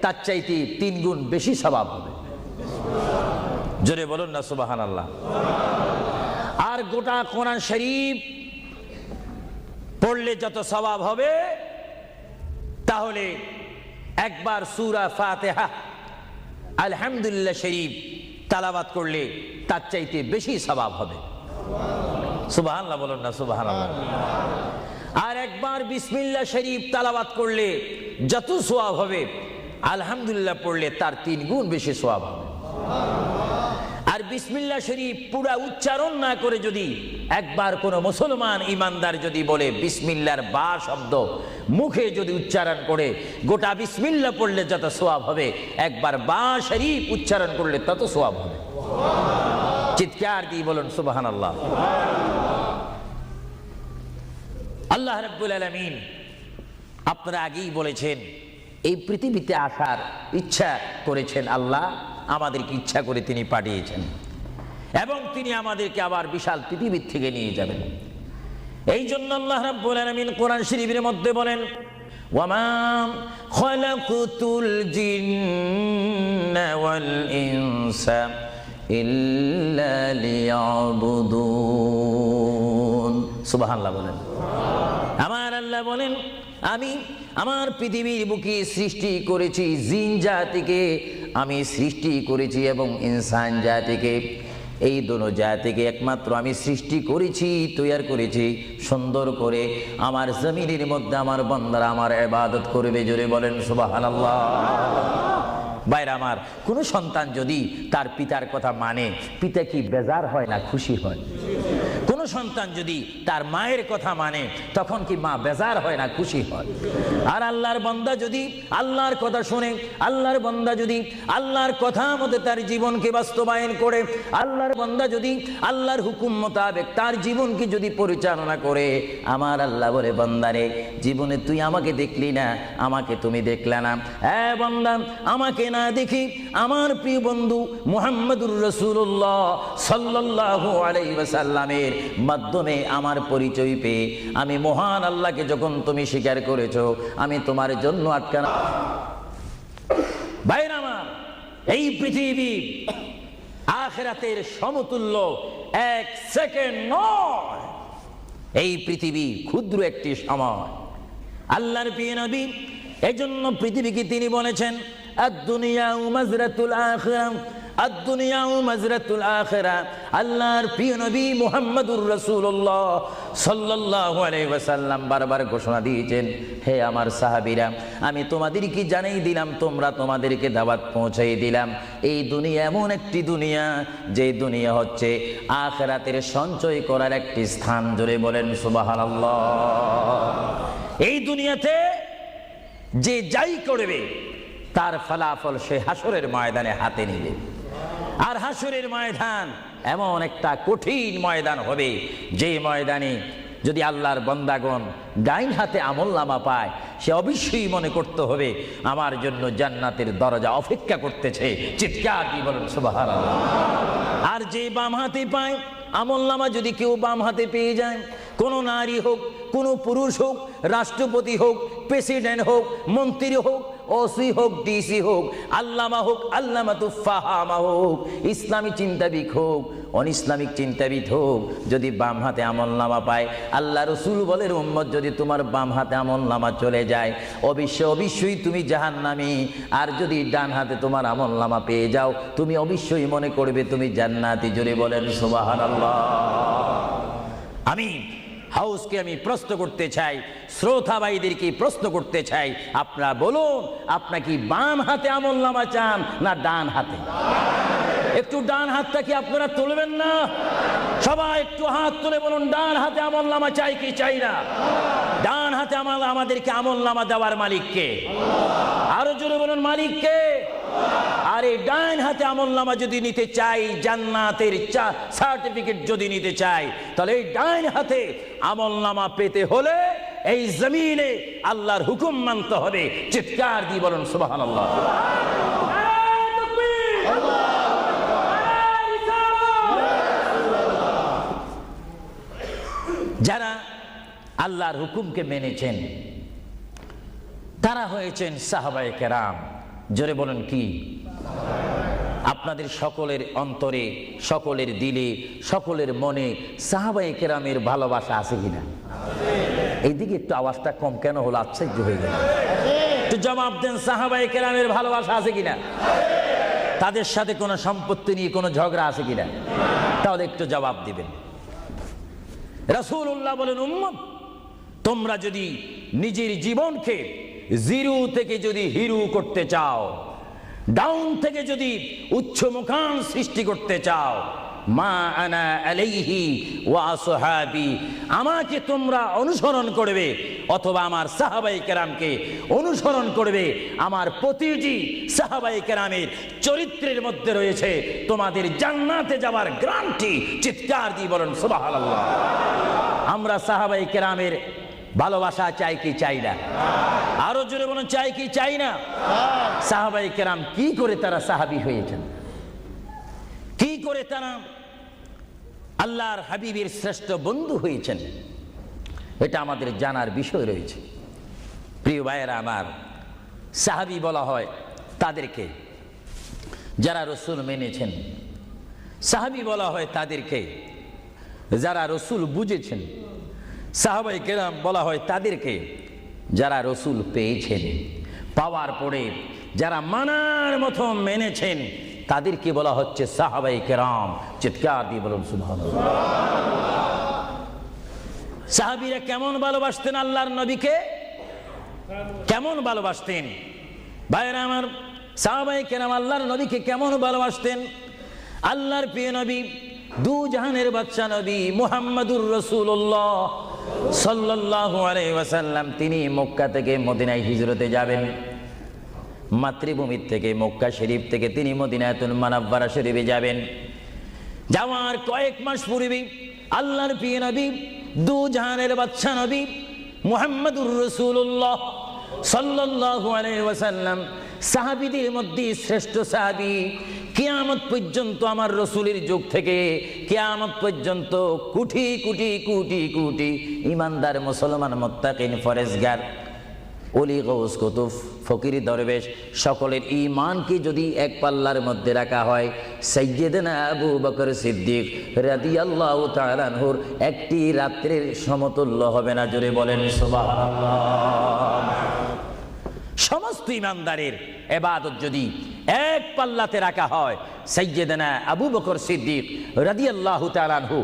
তার চাইতে 3 গুণ বেশি সওয়াব হবে। জোরে বলুন না সুবহানাল্লাহ। আর গোটা কোরআন শরীফ পড়লে যত সওয়াব হবে, তাহলে একবার সূরা ফাতিহা, আলহামদুলিল্লাহ শরীফ তেলাওয়াত করলে তার চাইতে বেশি সওয়াব হবে। সুবহানাল্লাহ বলুন না সুবহানাল্লাহ। আর একবার বিসমিল্লাহ শরীফ তেলাওয়াত করলে যত সওয়াব হবে, আলহামদুলিল্লাহ পড়লে তার 3 গুণ বেশি সওয়াব হবে। আর বিসমিল্লাহ শরীফ পুরা উচ্চারণ না করে যদি একবার কোনো মুসলমান ইমানদার যদি বলে বিসমিল্লাহর বা শব্দ মুখে যদি উচ্চারণ করে, গোটা বিসমিল্লাহ পড়লে যত সওয়াব হবে, একবার বা শরীফ উচ্চারণ করলে তত সওয়াব হবে। চিৎকার দিয়ে বলুন সুবহানাল্লাহ। আল্লাহ রাব্বুল আলামিন আপনারা আগেই বলেছেন এই পৃথিবীতে আসার ইচ্ছা করেছেন আল্লাহ, আমাদেরকে ইচ্ছা করে তিনি পাঠিয়েছেন এবং তিনি আমাদেরকে আবার বিশাল পৃথিবীর থেকে নিয়ে যাবেন। এই জন্য আল্লাহ রাব্বুল আলামিন কোরআন শরীফের মধ্যে বলেন, ওয়ামা খালাকুতুল জিন্না ওয়াল ইনসা ইল্লা লিয়াবুদুন। সুবহানাল্লাহ বলেন। আমার আল্লাহ বলেন, আমি আমার পৃথিবীর বুকে সৃষ্টি করেছি জিন জাতিকে, আমি সৃষ্টি করেছি এবং ইনসান জাতিকে। এই দোনো জাতিকে একমাত্র আমি সৃষ্টি করেছি, তৈরি করেছি সুন্দর করে আমার জমিনের মধ্যে আমার বান্দারা আমার ইবাদত করবে। জোরে বলেন সুবহানাল্লাহ। ভাইরা আমার, কোনো সন্তান যদি তার পিতার কথা মানে, পিতা কি বেজার হয় না খুশি হয়? কোন সন্তান যদি তার মায়ের কথা মানে, তখন কি মা বেজার হয় না খুশি হয়? আর আল্লাহর বান্দা যদি আল্লাহর কথা শুনে, আল্লাহর বান্দা যদি আল্লাহর কথা মতো তার জীবনকে বাস্তবায়ন করে, আল্লাহর বান্দা যদি আল্লাহর হুকুম মোতাবেক তার জীবনকে যদি পরিচালনা করে, আমার আল্লাহ বলে, বান্দারে জীবনে তুই আমাকে দেখলি না, আমাকে তুমি দেখলে না। হ্যাঁ বান্দা, আমাকে না দেখি আমার প্রিয় বন্ধু মুহাম্মদুর রাসূলুল্লাহ সাল্লাল্লাহু আলাইহি ওয়াসাল্লামের মাধ্যমে আমার পরিচয় পেয়ে আমি মহান আল্লাহকে যখন তুমি স্বীকার করেছো, আমি তোমার জন্য আটকানা। ভাইরা আমার, এই পৃথিবী আখিরাতের সমতুল্য এক সেকেন্ড নয়। এই পৃথিবী ক্ষুদ্র একটি সময়। আল্লাহর প্রিয় নবী এজন্য পৃথিবীকে তিনি বলেছেন, আদ-দুনিয়া মাজরাতুল আখিরাহ, আদ-দুনিয়া মাজরাতুল আখিরাহ। আল্লাহর প্রিয় নবী মুহাম্মদুর রাসূলুল্লাহ সাল্লাল্লাহু আলাইহি ওয়াসাল্লাম বারবার ঘোষণা দিয়েছেন, হে আমার সাহাবীরা, আমি তোমাদেরকে জানিয়ে দিলাম, তোমরা তোমাদেরকে দাওয়াত পৌঁছাই দিলাম, এই দুনিয়া এমন একটি দুনিয়া, যে দুনিয়া হচ্ছে আখিরাতের সঞ্চয় করার একটি স্থান। জোরে বলেন সুবহানাল্লাহ। এই দুনিয়াতে যে যাই করবে তার ফলাফল সে হাসরের ময়দানে হাতে নিবে। আর হাসরের ময়দান এমন একটা কঠিন ময়দান হবে, যে ময়দানে যদি আল্লাহর বান্দাগণ ডাইন হাতে আমলনামা পায়, সে অবশ্যই মনে করতে হবে আমার জন্য জান্নাতের দরজা অপেক্ষা করতেছে। চিৎকার দিয়ে বলেন সুবহানাল্লাহ। আর যে বাম হাতে পায় আমলনামা, যদি কেউ বাম হাতে পেয়ে যায়, কোনো নারী হোক, কোনো পুরুষ হোক, রাষ্ট্রপতি হোক, প্রেসিডেন্ট হোক, মন্ত্রী হোক, ওসি হোক, ডিসি হোক, আল্লামা হোক, আল্লামাতুল ফাহামা হোক, ইসলামী চিন্তাবিদ হোক, অনিসলামিক চিন্তাবিদ হোক, যদি বাম হাতে আমলনামা পায়, আল্লাহ রসুল বলেন, উম্মত যদি তোমার বাম হাতে আমলনামা চলে যায়, অবশ্যই তুমি জাহান্নামী। আর যদি ডান হাতে তোমার আমলনামা পেয়ে যাও, তুমি অবশ্যই মনে করবে তুমি জান্নাতি। জোরে বলেন সুবহানাল্লাহ। আমি হাউসকে আমি প্রশ্ন করতে চাই, শ্রোতা ভাইদেরকে প্রশ্ন করতে চাই, আপনারা বলুন, আপনারা কি বাম হাতে আমলনামা চান না ডান হাতে? একটু ডান হাতটা কি আপনারা তুলবেন না? সবাই একটু হাত তুলে বলুন, ডান হাতে আমলনামা চাই কি চাই না? ডান হাতে আমাদেরকে আমলনামা দেওয়ার মালিককে? আরো জোরে বলুন, মালিককে। আর এই ডান হাতে আমলনামা যদি নিতে চাই, জান্নাতের সার্টিফিকেট যদি নিতে চাই, তাহলে এই ডান হাতে আমলনামা পেতে হলে এই জমিনে আল্লাহর হুকুম মানতে হবে। চিৎকার দিয়ে বলুন সুবহানাল্লাহ। যারা আল্লাহর হুকুমকে মেনেছেন তারা হয়েছেন সাহাবায়ে কেরাম। জোরে বলুন কি? আপনাদের সকলের অন্তরে, সকলের দিলে, সকলের মনে সাহাবায়ে কেরামের ভালোবাসা আছে কিনা? এইদিকে একটু আওয়াজটা কম কেন হলো? আশ্চর্য হয়ে গেল। একটু জবাব দেন, সাহাবায়ে কেরামের ভালোবাসা আছে কিনা? তাদের সাথে কোনো সম্পত্তি নিয়ে কোনো ঝগড়া আছে কিনা? তাহলে একটু জবাব দিবেন। রাসূলুল্লাহ বলেন, উম্মত তোমরা যদি নিজের জীবনকে জিরো থেকে যদি হিরো করতে চাও, ডাউন থেকে যদি উচ্চ মুকাম সৃষ্টি করতে চাও, মা আনা আলাইহি ওয়া আসহাবি, আমাকে তোমরা অনুসরণ করবে অথবা আমার সাহাবাই কেরামকে অনুসরণ করবে। আমার প্রতিটি সাহাবাই কেরামের চরিত্রের মধ্যে রয়েছে তোমাদের জান্নাতে যাওয়ার গ্যারান্টি। চিৎকার দিয়ে বলেন সুবহানাল্লাহ। আমরা সাহাবাই কেরামের ভালোবাসা চাই কি চাই না? আরো জোরে বলুন, চাই কি চাই না? সাহাবাই কেরাম কি করে তারা সাহাবী হয়েছেন, কি করে তারা আল্লাহর হাবিবের শ্রেষ্ঠ বন্ধু হয়েছেন, এটা আমাদের জানার বিষয় রয়েছে। প্রিয় ভাইয়েরা আমার, সাহাবী বলা হয় তাদেরকে যারা রসুল মেনেছেন, সাহাবী বলা হয় তাদেরকে যারা রসুল বুঝেছেন, সাহাবাই কেরাম বলা হয় তাদেরকে যারা রসুল পেয়েছেন, পাওয়ার পরে যারা মানার মতো মেনেছেন, তাদেরকে বলা হচ্ছে সাহাবাই কেরাম। চিৎকার দিয়ে বলুন সুবহানাল্লাহ। সাহাবীরা কেমন ভালোবাসতেন আল্লাহর নবীকে, কেমন ভালোবাসতেন? ভাইরা আমার, সাহাবাই কেরাম আল্লাহর নবীকে কেমন ভালোবাসতেন? আল্লাহর প্রিয় নবী, দু জাহানের বাদশা নবী মুহাম্মদুর রাসূলুল্লাহ সাল্লাল্লাহু আলাইহি ওয়াসাল্লাম, তিনি মক্কা থেকে মদিনায় হিজরতে যাবেন। মাতৃভূমির থেকে মক্কা শরীফ থেকে তিনি মদিনাতুল মুনাওয়ারা শরীফে যাবেন। যাওয়ার কয়েক মাস পূর্বে আল্লাহর প্রিয় নবী, দু জাহানের বাদশা নবী মুহাম্মদুর রাসূলুল্লাহ সাল্লাল্লাহু আলাইহি ওয়াসাল্লাম, সাহাবীদের মধ্যে শ্রেষ্ঠ সাহাবী, কিয়ামত পর্যন্ত আমার রসুলের যুগ থেকে কিয়ামত পর্যন্ত কোটি কোটি কোটি কোটি ইমানদার মুসলমান মুত্তাকিন ফরেজগার ওলি গৌস কুতুব ফকির দরবেশ সকলের ঈমানকে যদি এক পাল্লার মধ্যে রাখা হয়, সাইয়্যিদনা আবু বকর সিদ্দিক রাদিয়াল্লাহু তাআলা আনহুর একটি রাত্রের সমতুল্য হবে না। জোরে বলেন সুবহানাল্লাহ। সমস্ত ইমানদারের ইবাদত যদি এক পাল্লাতে রাখা হয়, সাইয়্যিদনা আবু বকর সিদ্দিক রাদিয়াল্লাহু তাআলা আনহু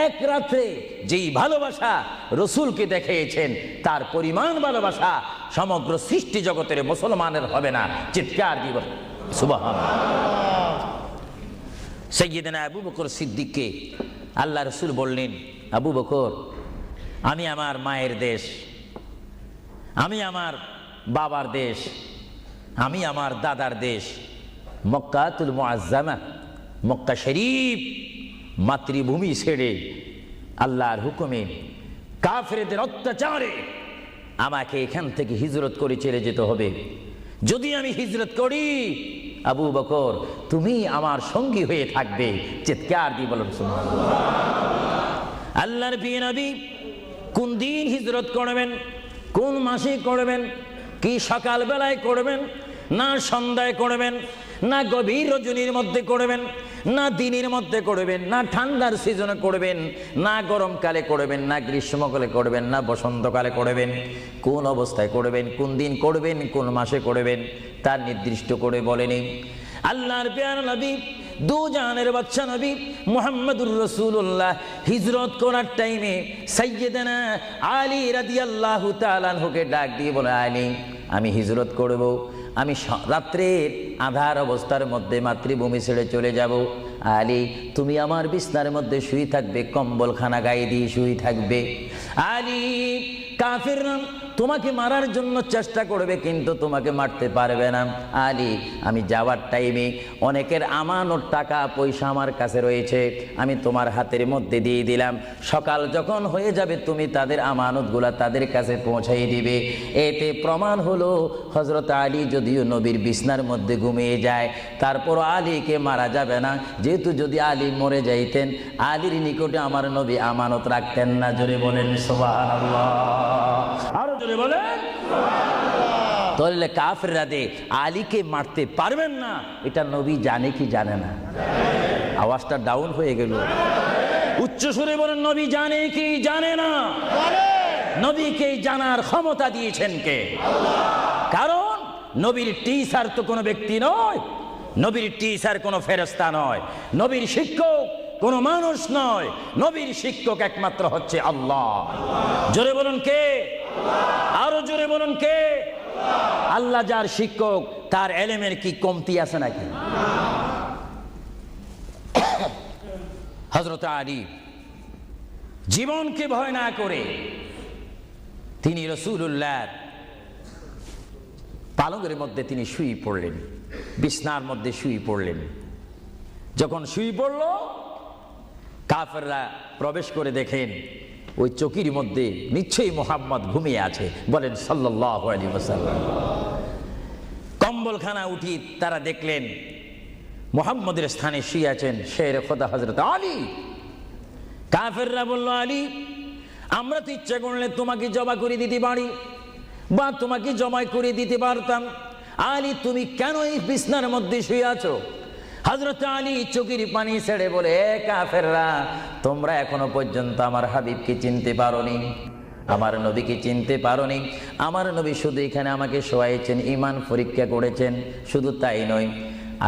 এক রাত্রে যেই ভালোবাসা রসুলকে দেখিয়েছেন, তার পরিমাণ ভালোবাসা সমগ্র সৃষ্টি জগতের মুসলমানের হবে না। চিৎকার দিব সুবহানাল্লাহ। সাইয়্যিদনা আবু বকর সিদ্দিককে আল্লাহ রসুল বললেন, আবু বকর, আমি আমার মায়ের দেশ, আমি আমার বাবার দেশ, আমি আমার দাদার দেশ মক্কাতুল মুআজ্জামা, মক্কা শরীফ মাতৃভূমি ছেড়ে আল্লাহর হুকুমে কাফেরদের অত্যাচারে আমাকে এখান থেকে হিজরত করে চলে যেতে হবে। যদি আমি হিজরত করি, আবু বকর তুমি আমার সঙ্গী হয়ে থাকবে। চিৎকার দিয়ে বলুন সুবহানাল্লাহ। আল্লাহর প্রিয় নবী কোন দিন হিজরত করবেন, কোন মাসে করবেন, কি সকাল বেলায় করবেন, না সন্ধ্যায় করবেন, না গভীর রজনীর মধ্যে করবেন, না দিনের মধ্যে করবেন, না ঠান্ডার সিজনে করবেন, না গরমকালে করবেন, না গ্রীষ্মকালে করবেন, না বসন্তকালে করবেন, কোন অবস্থায় করবেন, কোন দিন করবেন, কোন মাসে করবেন, তার নির্দিষ্ট করে বলেনি। আল্লাহর প্রিয় নবী, দু জাহানের বাদশা নবী মুহাম্মদুর রাসূলুল্লাহ হিজরত করার টাইমে সাইয়্যিদানা আলী রাদিয়াল্লাহু তাআলা আনহুকে ডাক দিয়ে বলে, আলী, আমি হিজরত করব, আমি রাত্রের আঁধার অবস্থার মধ্যে মাতৃভূমি ছেড়ে চলে যাব। আলী, তুমি আমার বিছনার মধ্যে শুয়ে থাকবে, কম্বলখানা গায়ে দিয়ে শুয়ে থাকবে। আলী, কাফিররা তোমাকে মারার জন্য চেষ্টা করবে, কিন্তু তোমাকে মারতে পারবে না। আলী, আমি যাওয়ার টাইমে অনেকের আমানত টাকা পয়সা আমার কাছে রয়েছে, আমি তোমার হাতের মধ্যে দিয়ে দিলাম। সকাল যখন হয়ে যাবে তুমি তাদের আমানতগুলা তাদের কাছে পৌঁছাই দিবে। এতে প্রমাণ হলো হযরত আলী যদিও নবীর বিছনার মধ্যে ঘুমিয়ে যায়, তারপর আলীকে মারা যাবে না, যেহেতু যদি আলী মরে যাইতেন আলীর নিকটে আমার নবী আমানত রাখতেন না। জোরে বলেন সুবহানাল্লাহ। আরো জোরে বলেন সুবহানাল্লাহ। তাহলে কাফেররা আলীকে মারতে পারবেন না, এটা নবী জানে কি জানে না? আওয়াজটা ডাউন হয়ে গেল, উচ্চ সুরে বলেন, নবী জানে কি জানে না? নবীকে জানার ক্ষমতা দিয়েছেন কে? কারণ নবীর টিচার তো কোনো ব্যক্তি নয়, নবীর টিচার কোনো ফেরেশতা নয়, নবীর শিক্ষক কোনো মানুষ নয়, নবীর শিক্ষক একমাত্র হচ্ছে আল্লাহ। জোরে বলুন কে? আরো জোরে বলুন কে? আল্লাহ যার শিক্ষক তার এলেমের কি কমতি আছে নাকি? হযরত আলী জীবনকে ভয় না করে তিনি রাসূলুল্লাহর পালঙ্কের মধ্যে তিনি শুয়ে পড়লেন, বিছনার মধ্যে শুয়ে পড়লেন। যখন শুয়ে পড়ল, কাফেররা প্রবেশ করে দেখেন ওই চকির মধ্যে নিশ্চয়ই মুহাম্মদ ঘুমিয়ে আছে। বলেন সাল্লাল্লাহু আলাইহি ওয়াসাল্লাম। কম্বলখানা উঠি তারা দেখলেন মুহাম্মদের স্থানে শুয়ে আছেন শের খোদা হযরত আলী। কাফেররা বলল, আলী, আমরা তো ইচ্ছা করলে তোমাকে জবা করে দিতে পারি বা তোমাকে জমাই করে দিতে পারতাম। আলী, তুমি কেন এই বিছনার মধ্যে শুয়ে আছো? হযরত আলী চোখের পানি ছেড়ে বলে, কাফেররা, তোমরা এখনো পর্যন্ত আমার হাবিবকে চিনতে পারোনি, আমার নবীকে চিনতে পারোনি। আমার নবী শুধু এখানে আমাকে শোয়াইছেন, ঈমান পরীক্ষা করেছেন। শুধু তাই নয়,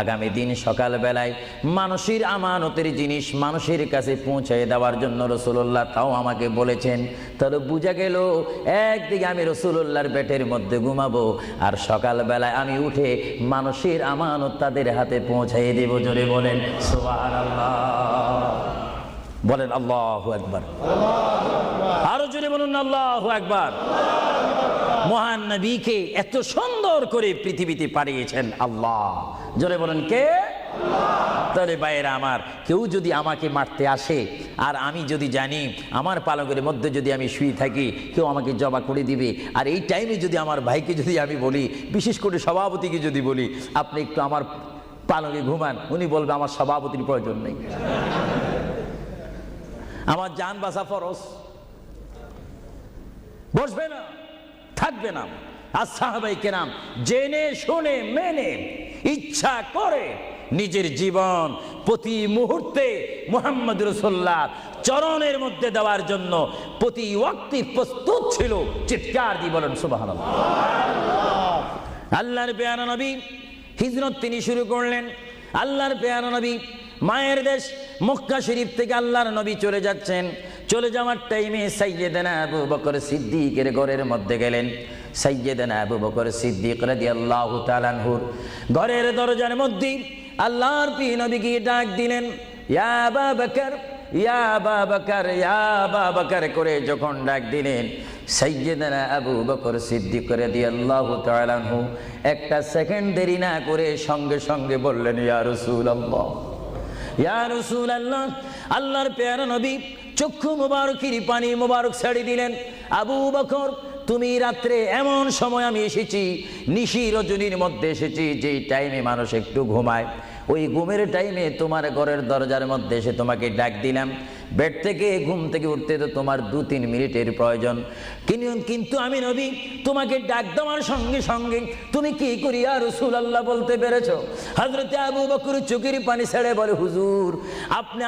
আগামী দিন সকালবেলায় মানুষের আমানতের জিনিস মানুষের কাছে পৌঁছে দেওয়ার জন্য রাসূলুল্লাহ তাও আমাকে বলেছেন। তাহলে বোঝা গেল একদিকে আমি রাসূলুল্লাহর পেটের মধ্যে ঘুমাবো, আর সকালবেলায় আমি উঠে মানুষের আমানত তাদের হাতে পৌঁছাই দেব। জোরে বলেন সুবহানাল্লাহ। বলেন আল্লাহু আকবার। আরো জোরে বলুন আল্লাহু আকবার। মহান নবীকে এত সুন্দর করে পৃথিবীতে পাঠিয়েছেন আল্লাহ। জোরে বলেন কে? তাহলে ভাইয়েরা আমার, কেউ যদি আমাকে মারতে আসে আর আমি যদি জানি আমার পালকের মধ্যে যদি আমি শুয়ে থাকি, কেউ আমাকে জবা করে দিবে, আর এই টাইমে যদি আমার ভাইকে যদি আমি বলি, বিশেষ করে সভাপতিকে যদি বলি আপনি একটু আমার পালকে ঘুমান, উনি বলবে আমার সভাপতির প্রয়োজন নেই, আমার জান বাঁচা ফরজ, বসবে না, থাকবে না। আর সাহাবায়ে কেরাম জেনে শুনে মেনে ইচ্ছা করে নিজের জীবন প্রতি মুহূর্তে মুহাম্মদ রাসূলুল্লাহ চরণের মধ্যে দেওয়ার জন্য প্রতি ওয়াক্তে প্রস্তুত ছিল। চিৎকার দিয়ে বলেন সুবহানাল্লাহ। আল্লাহর পেয়ারা নবী হিজরত তিনি শুরু করলেন। আল্লাহর পেয়ারা নবী মায়ের দেশ মক্কা শরীফ থেকে আল্লাহর নবী চলে যাচ্ছেন। চলে যাওয়ার টাইমে সাইয়্যিদানা আবু বকর সিদ্দিকের ঘরের মধ্যে গেলেন। সাইয়্যিদানা আবু বকর সিদ্দিক রাদিয়াল্লাহু তাআলা আনহুর ঘরের দরজার মধ্যে আল্লাহর প্রিয় নবী গিয়ে ডাক দিলেন, ইয়া আবু বকর, ইয়া আবু বকর, ইয়া আবু বকর করে যখন ডাক দিলেন, সাইয়্যিদানা আবু বকর সিদ্দিক রাদিয়াল্লাহু তাআলা আনহু একটা সেকেন্ড দেরি না করে সঙ্গে সঙ্গে বললেন, ইয়া রাসূলুল্লাহ, ইয়া রাসূলুল্লাহ। আল্লাহর প্যারা নবী চক্ষু মুবারকের পানি মুবারক ছেড়ে দিলেন, আবু বকর, তুমি রাত্রে এমন সময় আমি এসেছি, নিশি রজনীর মধ্যে এসেছি, যেই টাইমে মানুষ একটু ঘুমায়, ওই ঘুমের টাইমে তোমার ঘরের দরজার মধ্যে এসে তোমাকে ডাক দিলাম। বেড থেকে ঘুম থেকে উঠতে তো তোমার 2-3 মিনিটের প্রয়োজন, কিন্তু আমি নবী তোমাকে ডাক দেওয়ার সঙ্গে সঙ্গে তুমি কি করি ইয়া রাসূলুল্লাহ বলতে পেরেছো? হযরত আবু বকর চোখের পানি ছেড়ে বলে, হুজুর, আপনি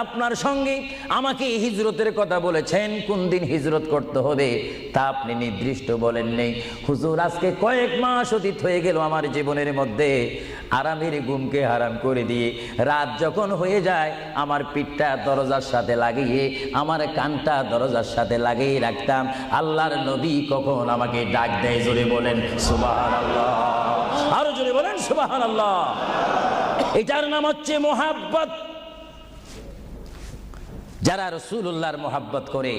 আপনার সঙ্গে আমাকে হিজরতের কথা বলেছেন, কোন দিন হিজরত করতে হবে তা আপনি নির্দিষ্ট বলেন নেই। হুজুর, আজকে কয়েক মাস অতীত হয়ে গেল আমার জীবনের মধ্যে আরামের ঘুমকে হারাম করে দিয়ে রাত যখন হয়ে যায় আমার পিঠটা দরজার সাথে লাগিয়ে আমার কানটা দরজার সাথে লাগিয়ে রাখতাম। আল্লাহর নবী কখন আমাকে ডাক দেয়, জোরে বলেন সুবহানাল্লাহ। আরো জোরে বলেন সুবহানাল্লাহ। এটার নাম হচ্ছে মোহাব্বত। যারা রাসূলুল্লাহর মোহাব্বত করে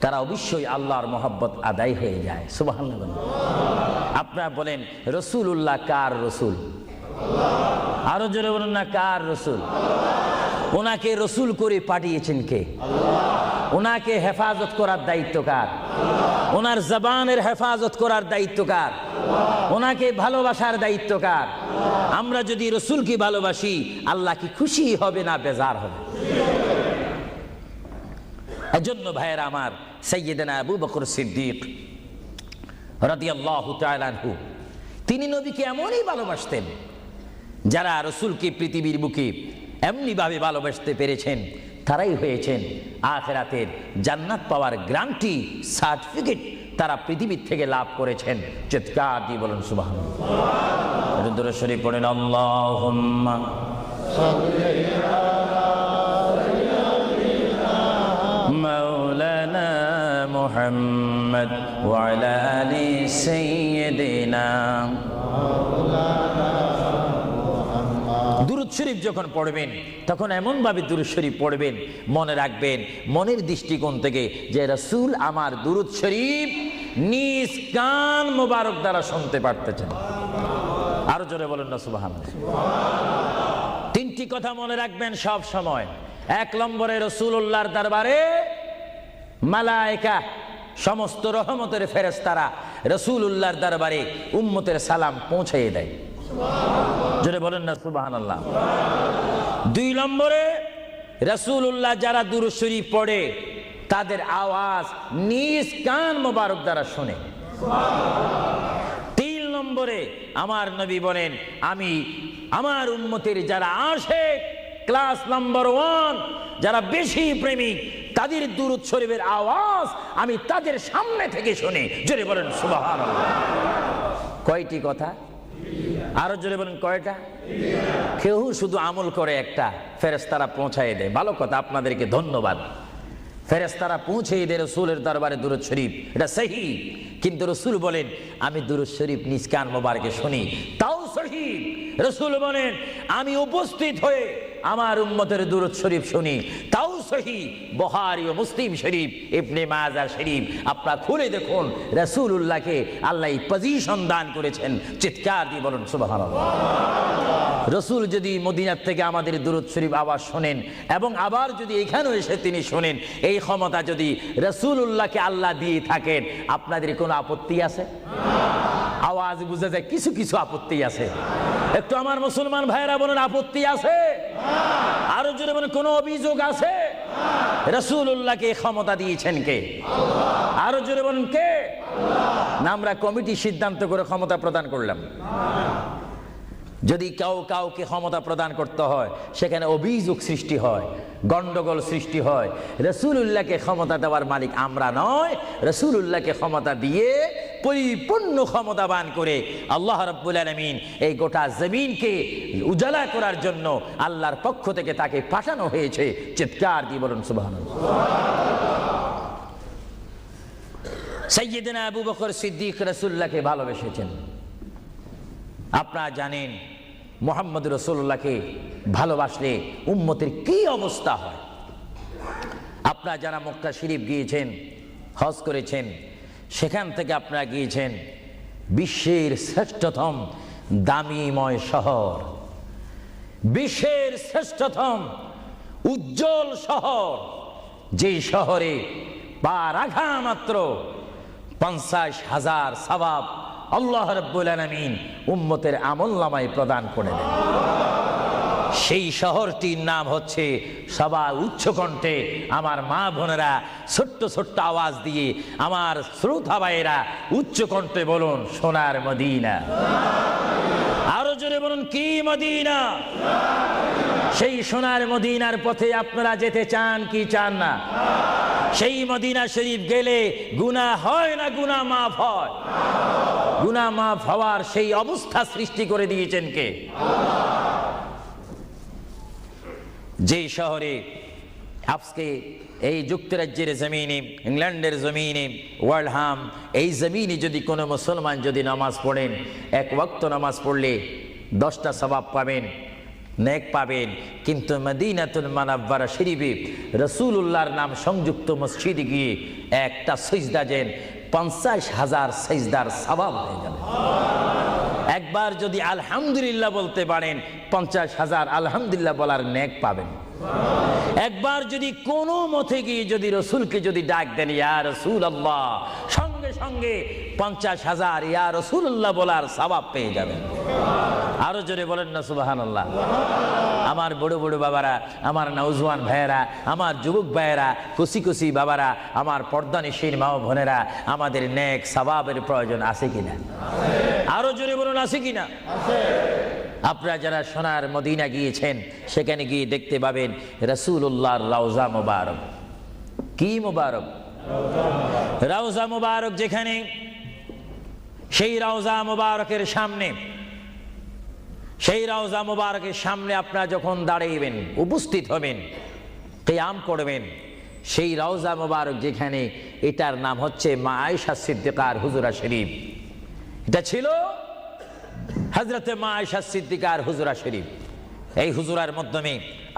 তারা অবশ্যই আল্লাহর মোহাব্বত আদায় হয়ে যায়। সুবহানাল্লাহ। আপনারা বলেন রাসূলুল্লাহ কার রাসূল? আরো জোরে বলুন না, কার রাসূল? ওনাকে রসুল করে পাঠিয়েছেন কে? ওনাকে হেফাজত করার দায়িত্ব কার? ওনার জবানের হেফাজত করার দায়িত্ব কার? ওনাকে ভালোবাসার দায়িত্ব কার? আমরা যদি রসুলকে ভালোবাসি আল্লাহ কি খুশি হবে না বেজার হবে? এজন্য ভাইয়েরা আমার, সাইয়্যিদানা আবু বকর সিদ্দিক রাদিয়াল্লাহু তাআলা আনহু তিনি নবীকে এমনই ভালোবাসতেন, যারা রসুলকে পৃথিবীর বুকে এমনি ভাবে ভালোবাসতে পেরেছেন তারাই হয়েছেন আখিরাতের জান্নাত পাওয়ার গ্যারান্টি সার্টিফিকেট তারা পৃথিবীর থেকে লাভ করেছেন। চিৎকার দিয়ে বলেন সুবহানাল্লাহ। দরুদ শরীফ পড়েন, আল্লাহুম্মা সাল্লি আলা মাওলানা মুহাম্মদ ওয়া আলা আলি সাইয়্যিদিনা। দুরূদ শরীফ যখন পড়বেন তখন এমনভাবে দুরূদ শরীফ পড়বেন, মনে রাখবেন মনের দৃষ্টিকোণ থেকে যে রাসূল আমার দুরূদ শরীফ নিজ কান মোবারক দ্বারা শুনতে পারতেছেন। আরো জোরে বলেন না সুবহানাল্লাহ। তিনটি কথা মনে রাখবেন সব সময়। এক নম্বরে রাসূলুল্লাহর দরবারে মালায়েকা সমস্ত রহমতের ফেরেশতারা রাসূলুল্লাহর দরবারে উম্মতের সালাম পৌঁছিয়ে দেয়। জোরে বলেন না সুবহানাল্লাহ। দুই নম্বরে রাসূলুল্লাহ যারা দুরূদ শরীফ পড়ে তাদের আওয়াজ নিজ কান মোবারক দ্বারা শুনে। তিন নম্বরে আমার নবী বলেন আমি আমার উম্মতের যারা আশিক ক্লাস নাম্বার 1 যারা বেশি প্রেমিক তাদের দুরূদ শরীফের আওয়াজ আমি তাদের সামনে থেকে শুনি। জোরে বলেন সুবহানাল্লাহ। কয়টি কথা? আরো জোরে বলেন কয়টা? কেউ শুধু আমল করে একটা, ফেরেশতারা পৌঁছায় দেয়। ভালো কথা, আপনাদেরকে ধন্যবাদ। ফেরেশতারা পৌঁছেই দেয় রাসূলের দরবারে দুরূদ শরীফ, এটা সহিহ। কিন্তু রাসূল বলেন আমি দুরূদ শরীফ নিজ কান মোবারকে শুনি, তাও সহিহ। রাসূল বলেন আমি উপস্থিত হয়ে আমার উম্মতের দুরূদ শরীফ শুনি, তাও সহিহ। বুখারী ও মুসলিম শরীফ, ইবনে মাজাহ শরীফ আপনারা খুলে দেখুন। রাসূলুল্লাহকে আল্লাহ পজিশন দান করেছেন। চিৎকার দিয়ে বলুন সুবহানাল্লাহ। রাসূল যদি মদিনার থেকে আমাদের দুরূদ শরীফ আওয়াজ শোনেন এবং আবার যদি এখানেও এসে তিনি শোনেন, এই ক্ষমতা যদি রাসূলুল্লাহকে আল্লাহ দিয়ে থাকেন, আপনাদের কোনো আপত্তি আছে? আওয়াজ বুঝা যায় কিছু কিছু আপত্তি আছে। একটু আমার মুসলমান ভাইয়েরা বলেন আপত্তি আছে? আরো জোরে বলেন কোনো অভিযোগ আছে? রাসূলুল্লাহকে ক্ষমতা দিয়েছেন কে? আরো জোরে বলেন কে? না আমরা কমিটি সিদ্ধান্ত করে ক্ষমতা প্রদান করলাম? যদি কাউকে ক্ষমতা প্রদান করতে হয় সেখানে অভিযোগ সৃষ্টি হয়, গন্ডগোল সৃষ্টি হয়। রাসূলুল্লাহকে ক্ষমতা দেওয়ার মালিক আমরা নয়। রাসূলুল্লাহকে ক্ষমতা দিয়ে পরিপূর্ণ ক্ষমতাবান করে আল্লাহ রাব্বুল আলামিন এই গোটা জমিনকে উজালা করার জন্য আল্লাহর পক্ষ থেকে তাকে পাঠানো হয়েছে। চিৎকার দিয়ে বলুন সুবহানাল্লাহ। সাইয়্যিদনা আবু বকর সিদ্দিক রাসূলুল্লাহকে ভালোবেসেছেন। আপনারা জানেন মুহাম্মদ রাসূলুল্লাহকে ভালোবাসলে উম্মতের কি অবস্থা হয়। আপনারা যারা মক্কা শরীফ গিয়েছেন, হজ করেছেন, সেখান থেকে আপনারা গিয়েছেন বিশ্বের শ্রেষ্ঠতম দামিময় শহর, বিশ্বের শ্রেষ্ঠতম উজ্জ্বল শহর, যেই শহরে পা রাখা মাত্র 50,000 সওয়াব আল্লাহ রাব্বুল আলামিন উম্মতের আমলনামায় প্রদান করে দেন। সেই শহরটির নাম হচ্ছে, সবাই উচ্চ কণ্ঠে আমার মা বোনেরা ছোট্ট ছোট্ট আওয়াজ দিয়ে আমার শ্রোতা ভাইয়েরা উচ্চ কণ্ঠে বলুন সোনার মদিনা। আরো জোরে বলুন কি মদিনা? সেই সোনার মদিনার পথে আপনারা যেতে চান কি চান না? সেই মদিনা শরীফ গেলে গুনাহ হয় না গুনাহ মাফ হয়? গুনাহ মাফ হওয়ার সেই অবস্থা সৃষ্টি করে দিয়েছেন কে? যেই শহরে আজকে এই যুক্তরাজ্যের জমিনে, ইংল্যান্ডের জমিনে, ওয়ার্ল্ডহাম এই জমিনে যদি কোনো মুসলমান যদি নামাজ পড়েন, এক ওয়াক্ত নামাজ পড়লে 10টা সওয়াব পাবেন, নেক পাবেন। কিন্তু মদিনাতুল মুনাওয়ারা শরীফে রাসূলুল্লাহর নাম সংযুক্ত মসজিদে গিয়ে একটা সিজদা দেন 50,000 সিজদার সওয়াব হয়ে যাবে। একবার যদি আলহামদুলিল্লাহ বলতে পারেন 50,000 আলহামদুলিল্লাহ বলার নেক পাবেন। একবার যদি কোনো মতে গিয়ে যদি রাসূলকে যদি ডাক দেন ইয়া রাসূলুল্লাহ, সঙ্গে সঙ্গে 50,000 ইয়া রাসূলুল্লাহ বলার সওয়াব পেয়ে যাবেন। আরো জোরে বলেন না সুবহানাল্লাহ। আমার বড় বড় বাবারা, আমার নওজোয়ান ভাইয়েরা, আমার যুবক ভাইয়েরা, কুসি কুসি বাবারা, আমার পর্দানিশীন মা ও বোনেরা, আমাদের নেক সওয়াবের প্রয়োজন আছে কিনা? আরো জোরে বলুন আছে কিনা? আপনারা যারা সোনার মদিনা গিয়েছেন সেখানে গিয়ে দেখতে পাবেন রাসূলুল্লাহর রওজা মুবারক। কি মুবারক? রওজা মুবারক। যেখানে সেই রওজা মুবারকের সামনে, সেই রওজা মুবারকের সামনে আপনারা যখন দাঁড়াইবেন, উপস্থিত হবেন, কিয়াম করবেন, সেই রওজা মুবারক যেখানে এটার নাম হচ্ছে মা আয়েশা সিদ্দিকার হুজরা শরীফ। এটা ছিল হযরতে মা আয়েশা সিদ্দিকার হুজরা শরীফ। এই হুজরার মাধ্যমে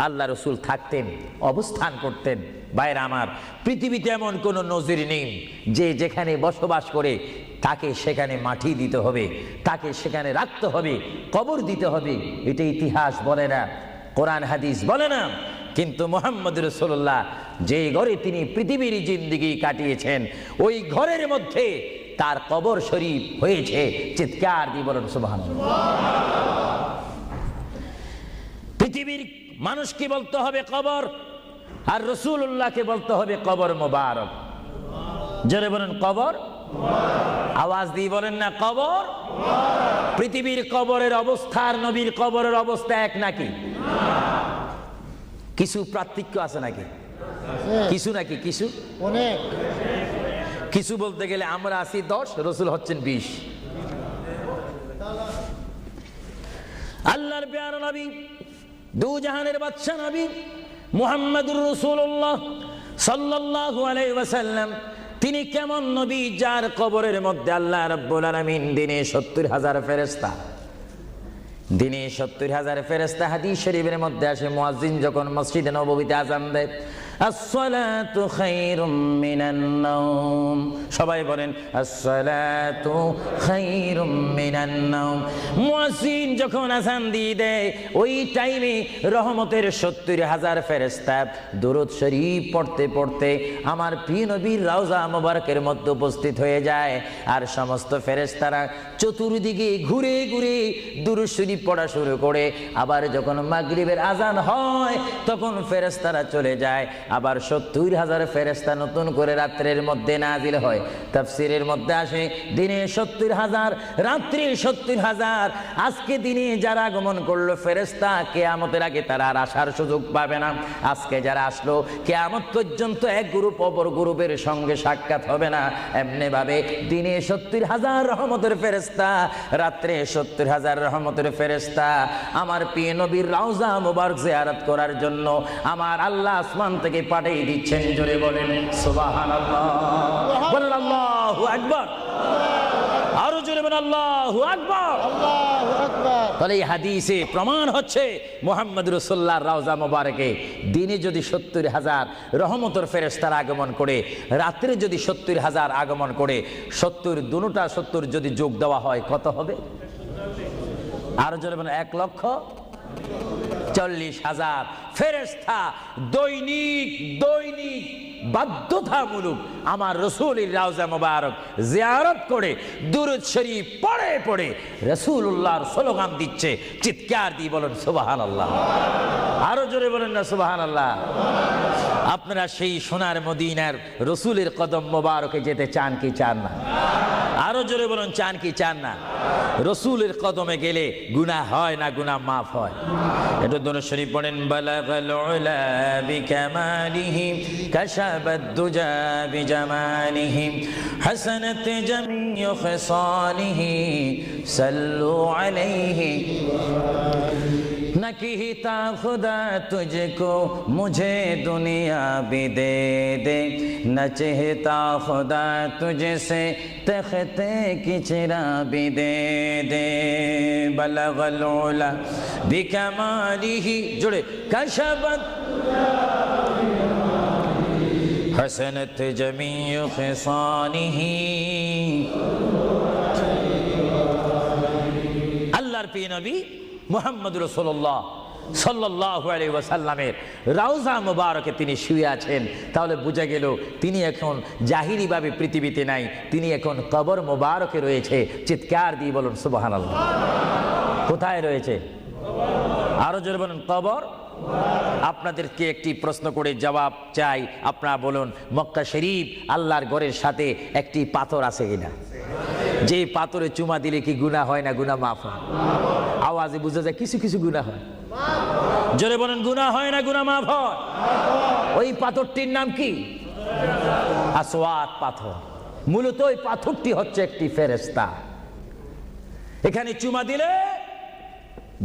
আল্লাহ রসুল থাকতেন, অবস্থান করতেন। ভাইরা আমার, পৃথিবীতে এমন কোনো নজির নেই যে যেখানে বসবাস করে তাকে সেখানে মাটি দিতে হবে, তাকে সেখানে রাখতে হবে, কবর দিতে হবে। এটা ইতিহাস বলে না, কোরআন হাদিস বলে না। কিন্তু মুহাম্মদ রাসূলুল্লাহ যে ঘরে তিনি পৃথিবীর জিন্দেগি কাটিয়েছেন, ওই ঘরের মধ্যে তার কবর শরীফ হয়েছে। চিৎকার দিয়ে বলেন সুবহানাল্লাহ। পৃথিবীর মানুষকে বলতে হবে কবর, আর রাসূলুল্লাহকে বলতে হবে কবর মোবারক। জোরে বলেন কবর, আওয়াজ দিয়ে বলেন না কবর। পৃথিবীর কবরের অবস্থা আর নবীর কবরের অবস্থা এক নাকি? কিছু পার্থক্য আছে নাকি? কিছু নাকি? কিছু অনেক। কিছু বলতে গেলে আমরা আছি 10, রসুল হচ্ছেন 20। আল্লাহর প্যারা নবী, দু জাহানের বাদশা নবী মুহাম্মদুর রাসূলুল্লাহ সাল্লাল্লাহু আলাইহি ওয়াসাল্লাম, তিনি কেমন নবী যার কবরের মধ্যে আল্লাহ রাব্বুল আলামিন দিনে 70,000 ফেরেশতা, দিনে 70,000 ফেরেশতা। হাদিস শরীফের মধ্যে আসে মুয়াজ্জিন যখন মসজিদে নববীতে আযান দেয়, আসসালাতু খায়রুম মিনান নাওম, সবাই বলেন আসসালাতু খায়রুম মিনান নাওম। মুয়াজ্জিন যখন আযান দিয়ে দেয়, ওই টাইমে রহমতের 70,000 ফেরেশতা দুরূদ শরীফ পড়তে পড়তে আমার প্রিয় নবীর রওজা মোবারকের মধ্যে উপস্থিত হয়ে যায়। আর সমস্ত ফেরেশতারা চতুর্দিকে ঘুরে ঘুরে দুরূদ শরীফ পড়া শুরু করে। আবার যখন মাগরিবের আযান হয়, তখন ফেরেশতারা চলে যায়। আবার 70,000 ফেরেশতা নতুন করে রাত্রের মধ্যে নাজিল হয়। তাফসীরের মধ্যে আসে দিনে 70,000, রাত্রে 70,000। আজকে দিনে যারা আগমন করলো ফেরেশতা, কিয়ামতের আগে তারা আর আসার সুযোগ পাবে না। আজকে যারা আসলো, কিয়ামত পর্যন্ত এক গ্রুপ অপর গ্রুপের সঙ্গে সাক্ষাৎ হবে না। এমনি ভাবে দিনে 70,000 রহমতের ফেরেশতা, রাত্রে 70,000 রহমতের ফেরেশতা আমার প্রিয় নবীর রওজা মুবারক জিয়ারত করার জন্য আমার আল্লাহ আসমান থেকে পাঠিয়ে দিচ্ছেন। জোরে বলেন সুবহানাল্লাহ, বলেন আল্লাহু আকবার, আরো জোরে বলেন আল্লাহু আকবার, আল্লাহু আকবার। তাহলে এই হাদিসে প্রমাণ হচ্ছে মুহাম্মদ রাসূলুল্লাহর রওজা মোবারকে দিনে যদি 70,000 রহমতের ফেরেশতারা আগমন করে, রাত্রে যদি 70,000 আগমন করে, 70 দুটোটা 70 যদি যোগ দেওয়া হয় কত হবে? আরো জোরে বলেন 1,40,000 ফেরেশতা দৈনিক বাধ্যতামূলক আমার রাসূলের রওজা মোবারক জিয়ারত করে দুরূদ শরীফ পড়ে পড়ে রাসূলুল্লাহর স্লোগান দিচ্ছে। চিৎকার দিয়ে বলেন সুবহানাল্লাহ, আরো জোরে বলেন না সুবহানাল্লাহ। আপনারা সেই সোনার মদিনার রাসূলের কদম মোবারকে যেতে চান কি চান না? আরো জোরে বলেন চান কি চান না? রাসূলের কদমে গেলে গুনাহ হয় না, গুনাহ মাফ হয়। এটা দুরূদ শরীফ পড়েন, বালাগাল উলা বিকামালিহি কাশাবাদ দুজা বিজামালিহি হাসানাত জামিউ খিসালিহি সাল্লু আলাইহি नकीता खुदा तुझको मुझे दुनिया भी दे दे, न चाहता खुदा तुझसे तख्ते की चिरा भी दे दे। बलगल उला बिकमालिही, जुड़े कशबत हसनत जमीउ खिसालिही। अल्लाहर प्रिय नबी মুহাম্মদ রাসূলুল্লাহ সাল্লাল্লাহু আলাইহি ওয়াসাল্লামের রওজা মুবারকে তিনি শুয়ে আছেন। তাহলে বোঝা গেল তিনি এখন জাহিরি ভাবে পৃথিবীতে নাই, তিনি এখন কবর মুবারকে রয়েছে। চিৎকার দিয়ে বলুন সুবহানাল্লাহ। কোথায় রয়েছে? আরো জোরে বলুন কবর। আপনাদেরকে একটি প্রশ্ন করে জবাব চাই, আপনারা বলুন মক্কা শরীফ আল্লাহর ঘরের সাথে একটি পাথর আছে কিনা? যে পাথরে চুমা দিলে কি গুনাহ হয় না গুনাহ মাফ হয়? আওয়াজে বোঝা যায় কিছু কিছু গুনাহ হয়। জোরে বলেন গুনাহ হয় না গুনাহ মাফ হয়? ওই পাথরটির নাম কি? আসওয়াদ পাথর। মূলত ওই পাথরটি হচ্ছে একটি ফেরেশতা। এখানে চুমা দিলে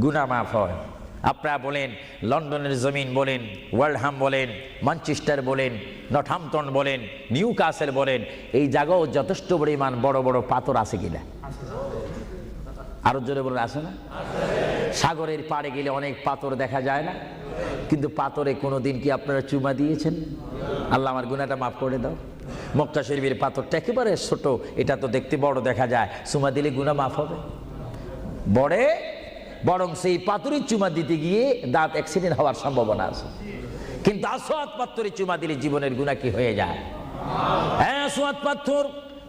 গুনাহ মাফ হয়। আপনারা বলেন লন্ডনের জমিন বলেন, ওয়ার্ল্ডহাম বলেন, ম্যানচেস্টার বলেন, নর্থহ্যাম্পটন বলেন, নিউ কাসেল বলেন, এই জায়গাও যথেষ্ট পরিমাণ বড় বড় পাথর আছে কিনা? আরো জোরে বলে আছে না? সাগরের পাড়ে গেলে অনেক পাথর দেখা যায় না? কিন্তু পাথরে কোনোদিন কি আপনারা চুমা দিয়েছেন? আল্লাহ আমার গুনাহটা মাফ করে দাও। মক্কা শরীফের পাথরটা একেবারে ছোট, এটা তো দেখতে বড় দেখা যায়, চুমা দিলে গুনাহ মাফ হবে? বরং সেই পাথরের চুমা দিতে গিয়ে দাঁত অ্যাক্সিডেন্ট হওয়ার সম্ভাবনা আছে। কিন্তু আসওয়াদ পাথরে চুমা দিলে জীবনের গুনাহ কি হয়ে যায়? হ্যাঁ, আসওয়াদ পাথর,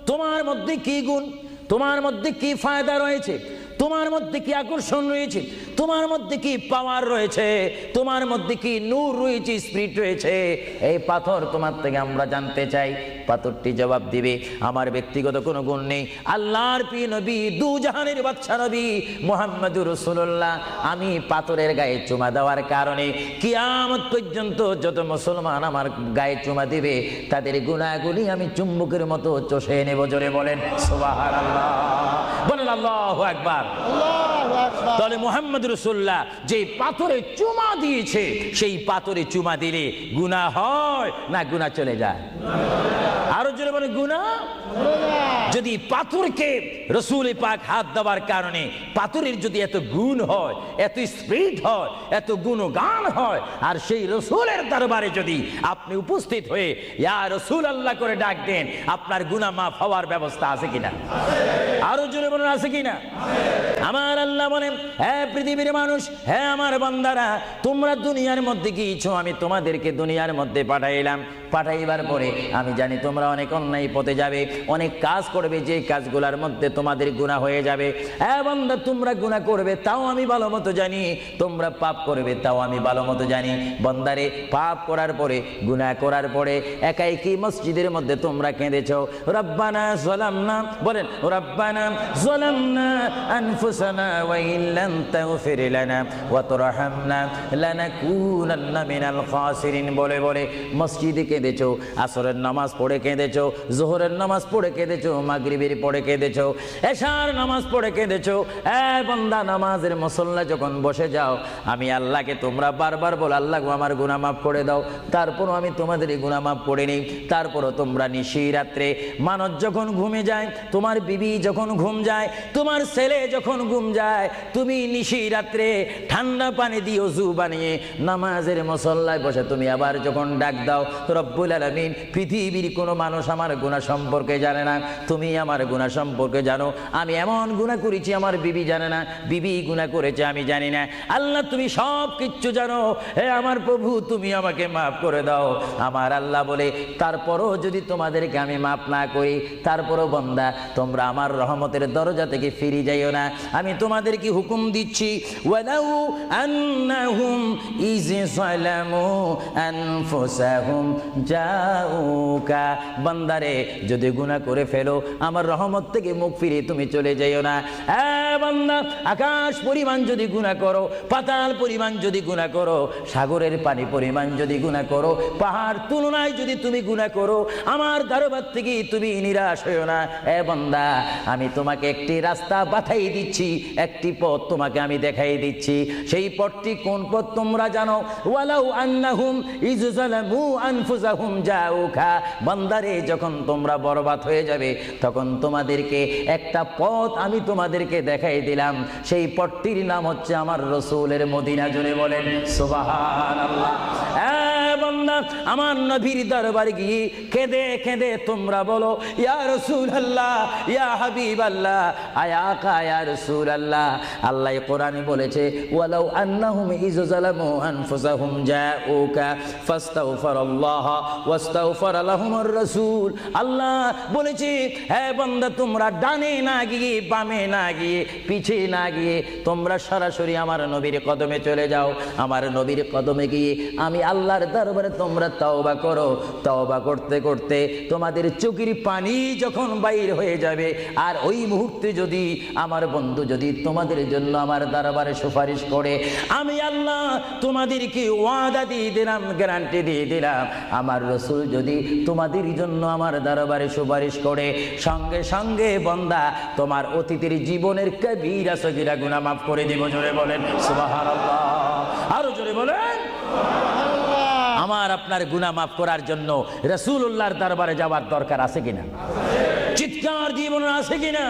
তোমার মধ্যে কি গুণ, তোমার মধ্যে কি ফায়দা রয়েছে, তোমার মধ্যে কি আকর্ষণ রয়েছে, তোমার মধ্যে কি পাওয়ার রয়েছে, তোমার মধ্যে কি নূর রয়েছে, স্পিরিট রয়েছে, এই পাথর তোমার থেকে আমরা জানতে চাই। পাথরটি জবাব দিবে, আমার ব্যক্তিগত কোনো গুণ নেই, আল্লাহর প্রিয় নবী, দু জাহানের বাদশা নবী মুহাম্মদুর রাসূলুল্লাহ, আমি পাথরের গায়ে চুমা দেওয়ার কারণে কিয়ামত পর্যন্ত যত মুসলমান আমার গায়ে চুমা দিবে তাদের গুনাহগুলি আমি চুম্বকের মতো চষে নেব। জোরে বলেন সুবহানাল্লাহ, বলেন আল্লাহু আকবার। তাহলে মুহাম্মদ রাসূলুল্লাহ যে পাথরে চুমা দিয়েছে, সেই পাথরে চুমা দিলে গুনাহ হয় না গুনাহ চলে যায়? আরো জোরে বলেন গুনাহ। যদি পাথরকে রাসূল পাক হাত দেওয়ার কারণে পাথরের যদি এত গুণ হয়, এত স্পিরিট হয়, এত গুণগান হয়, আর সেই রাসূলের দরবারে যদি আপনি উপস্থিত হয়ে ইয়া রাসূলুল্লাহ করে ডাক দেন, আপনার গুনাহ মাফ হওয়ার ব্যবস্থা আছে কিনা? আরো জোরে বলেন আছে কিনা? আমার আল্লাহ বলেন, হ্যাঁ পৃথিবীর মানুষ, হ্যাঁ আমার বান্দারা, তোমরা দুনিয়ার মধ্যে গিয়েছো, আমি তোমাদেরকে দুনিয়ার মধ্যে পাঠাইলাম। পাঠাইবার পরে আমি জানি তোমরা অনেক অন্যায় পথে যাবে, অনেক কাজ করবে, যে কাজগুলোর মধ্যে তোমাদের গুনাহ হয়ে যাবে। হ্যাঁ বান্দা, তোমরা গুনাহ করবে তাও আমি ভালো মতো জানি, তোমরা পাপ করবে তাও আমি ভালো মতো জানি। বান্দারে, পাপ করার পরে, গুনাহ করার পরে একাই কি মসজিদের মধ্যে তোমরা কেঁদেছো, রব্বানা যালামনা, বলেন রব্বানা যালামনা আনফুসানা ওয়া ইল্লাম তাগফির লানা ওয়া তারহামনা লানাকুনান্না মিনাল খাসিরিন বলে বলে মসজিদে কেঁদেছো, আসরের নামাজ পড়ে কেঁদেছো, যোহরের নামাজ পড়ে কেঁদেছো, মাগরিবের পড়ে কেঁদেছো, এশার নামাজ পড়ে কেঁদেছো। বান্দা, নামাজের মুসল্লা যখন বসে যাও, আমি আল্লাহকে তোমরা বারবার বল, আল্লাহ আমার গুনাহ মাফ করে দাও, তারপরও আমি তোমাদের গুনাহ মাফ করে নিই। তারপরও তোমরা নিশি রাত্রে, মানুষ যখন ঘুমে যায়, তোমার বিবি যখন ঘুম যায়, তোমার ছেলে যখন ঘুম যায়, তুমি নিশি রাত্রে ঠান্ডা পানি দিয়ে ওযু বানিয়ে নামাজের মুসল্লায় বসে তুমি আবার যখন ডাক দাও, রব্বুল আলামিন, পৃথিবীর কোনো মানুষ আমার গুনাহ সম্পর্কে জানে না, তুমি আমার গুনাহ সম্পর্কে জানো। আমি এমন গুনাহ করেছি আমার বিবি জানে না, বিবি গুনাহ করেছে আমি জানি না। আল্লাহ, তুমি সব কিচ্ছু জানো, হে আমার প্রভু, তুমি আমাকে মাফ করে দাও। আমার আল্লাহ বলে, তারপরও যদি তোমাদেরকে আমি মাফ না করি, তারপরও বান্দা, তোমরা আমার রহমতের দরজা থেকে ফিরে যাইও না। আমি তোমাদেরকে হুকুম দিচ্ছি, ওয়ালাউ আন্নাহুম ইয যালামু আনফুসাহুম জাউকা, বান্দারে, যদি গুনাহ করে ফেলো, আমার রহমত থেকে মুখ ফিরে তুমি চলে যাইও না। বান্দা, আকাশ পরিমাণ যদি গুনাহ করো, পাতাল পরিমাণ যদি গুনাহ করো, সাগরের পানি পরিমাণ যদি গুনাহ করো, পাহাড় তুলনায় যদি তুমি গুনাহ করো, আমার দরবার থেকে তুমি নিরাশ হইও না। বান্দা, আমি তোমাকে একটি রাস্তা বাতাই দিচ্ছি, একটি পথ তোমাকে আমি দেখাই দিচ্ছি। সেই পথটি কোন পথ তোমরা জানো? ওয়ালাউ আন্নাহুম ইয যালামু আনফুসাহুম জাউকা, বান্দারে, যখন তোমরা বরবাদ হয়ে যাবে, তখন তোমাদেরকে একটা পথ আমি তোমাদেরকে দেখাই দিলাম। সেই পথটির নাম হচ্ছে আমার রাসূলের মদিনা। জোরে বলেন সুবহানাল্লাহ। বান্দা, আমার নবীর দরবারে গিয়ে কেঁদে কেঁদে তোমরা বলো, ইয়া রাসূলুল্লাহ, ইয়া হাবিবাল্লাহ, আয়াকা ইয়া রাসূলুল্লাহ। আল্লাহ কোরআনে বলেছে, ওয়ালাউ আন্নাহুম ইয যালামু আনফুসাহুম জাউকা ফাস্তাগফিরুল্লাহ ওয়াস্তাগফার লাহুমুর রাসূল। আল্লাহ বলেছে, হে বান্দা, তোমরা ডানে না গিয়ে, বামে না গিয়ে, পিছে না গিয়ে, তোমরা সরাসরি আমার নবীর কদমে চলে যাও। আমার নবীর কদমে গিয়ে আমি আল্লাহর দরবারে তোমরা তওবা করো। তওবা করতে করতে তোমাদের চোখের পানি যখন বাইর হয়ে যাবে, আর ওই মুহূর্তে যদি আমার বন্ধু যদি তোমাদের জন্য আমার দরবারে সুপারিশ করে, আমি আল্লাহ তোমাদেরকে ওয়াদা দিয়ে দিলাম, গ্যারান্টি দিয়ে দিলাম, আমার রাসূল যদি তোমাদের জন্য আমার দরবারে সুপারিশ করে, সঙ্গে সঙ্গে বান্দা, তোমার অতীতের জীবনের কবিরা সগীরা গুনাহ মাফ করে দিব। জোরে বলেন সুবহানাল্লাহ। আরো জোরে বলেন। আমার আপনার গুনাহ মাফ করার জন্য রাসূলুল্লাহর দরবারে যাওয়ার দরকার আছে কিনা? চিৎকার দিয়ে বলুন আছে কিনা?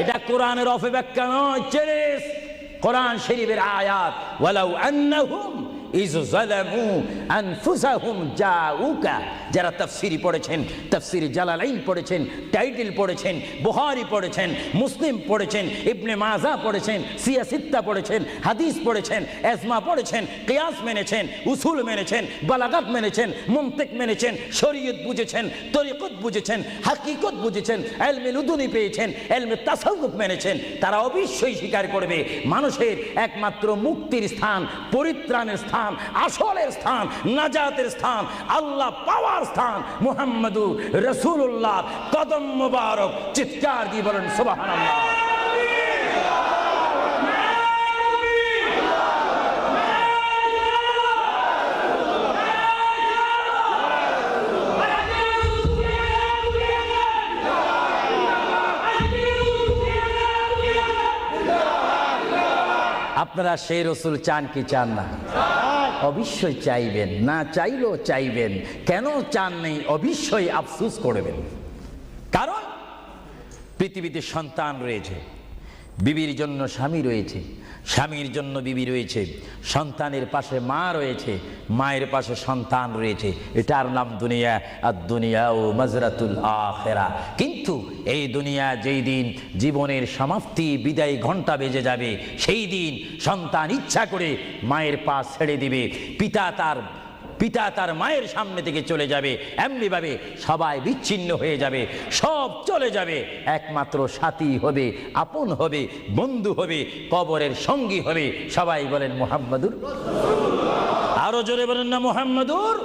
এটা কোরআনের অপব্যাখ্যা নয়, চ্যালেঞ্জ। কোরআন শরীফের আয়াত, ওয়ালাউ আন্নাহুম ইয যালামু আনফুসাহুম জাউকা। যারা তাফসীর পড়েছেন, তাফসীর জালালাইন পড়েছেন, টাইটেল পড়েছেন, বুখারী পড়েছেন, মুসলিম পড়েছেন, ইবনে মাজাহ পড়েছেন, সিয়াসিত্তা পড়েছেন, হাদিস পড়েছেন, এজমা পড়েছেন, কিয়াস মেনেছেন, উসুল মেনেছেন, বালাগাত মেনেছেন, মুনতিক মেনেছেন, শরীয়ত বুঝেছেন, তরিকত বুঝেছেন, হাকিকত বুঝেছেন, ইলমে লুদুনি পেয়েছেন, ইলমে তাসাউফ মেনেছেন, তারা অবশ্যই স্বীকার করবে মানুষের একমাত্র মুক্তির স্থান, পরিত্রাণের স্থান, আসলের স্থান, নাজাতের স্থান, আল্লাহ পাওয়ার স্থান মুহাম্মাদুর রাসূলুল্লাহ কদম মুবারক। চিৎকার দিয়ে বলেন সুবহানাল্লাহ। আপনারা সেই রসুল চান কি চান না? অবশ্যই চাইবেন, না চাইলেও চাইবেন। কেন চান নেই? অবশ্যই আফসোস করবেন। কারণ পৃথিবীতে সন্তান রয়েছে, বিবির জন্য স্বামী রয়েছে, স্বামীর জন্য বিবি রয়েছে, সন্তানের পাশে মা রয়েছে, মায়ের পাশে সন্তান রয়েছে। এটার নাম দুনিয়া। আর দুনিয়া ও মাজরাতুল আখিরা। কিন্তু এই দুনিয়া যেই দিন জীবনের সমাপ্তি, বিদায় ঘন্টা বেজে যাবে, সেই দিন সন্তান ইচ্ছা করে মায়ের পা ছেড়ে দিবে, পিতা তার মায়ের সামনে থেকে চলে যাবে, এমনিভাবে সবাই বিচ্ছিন্ন হয়ে যাবে, সব চলে যাবে। একমাত্র সাথী হবে, আপন হবে, বন্ধু হবে, কবরের সঙ্গী হবে। সবাই বলেন মুহাম্মাদুর। আরো জোরে বলেন না মুহাম্মাদুর।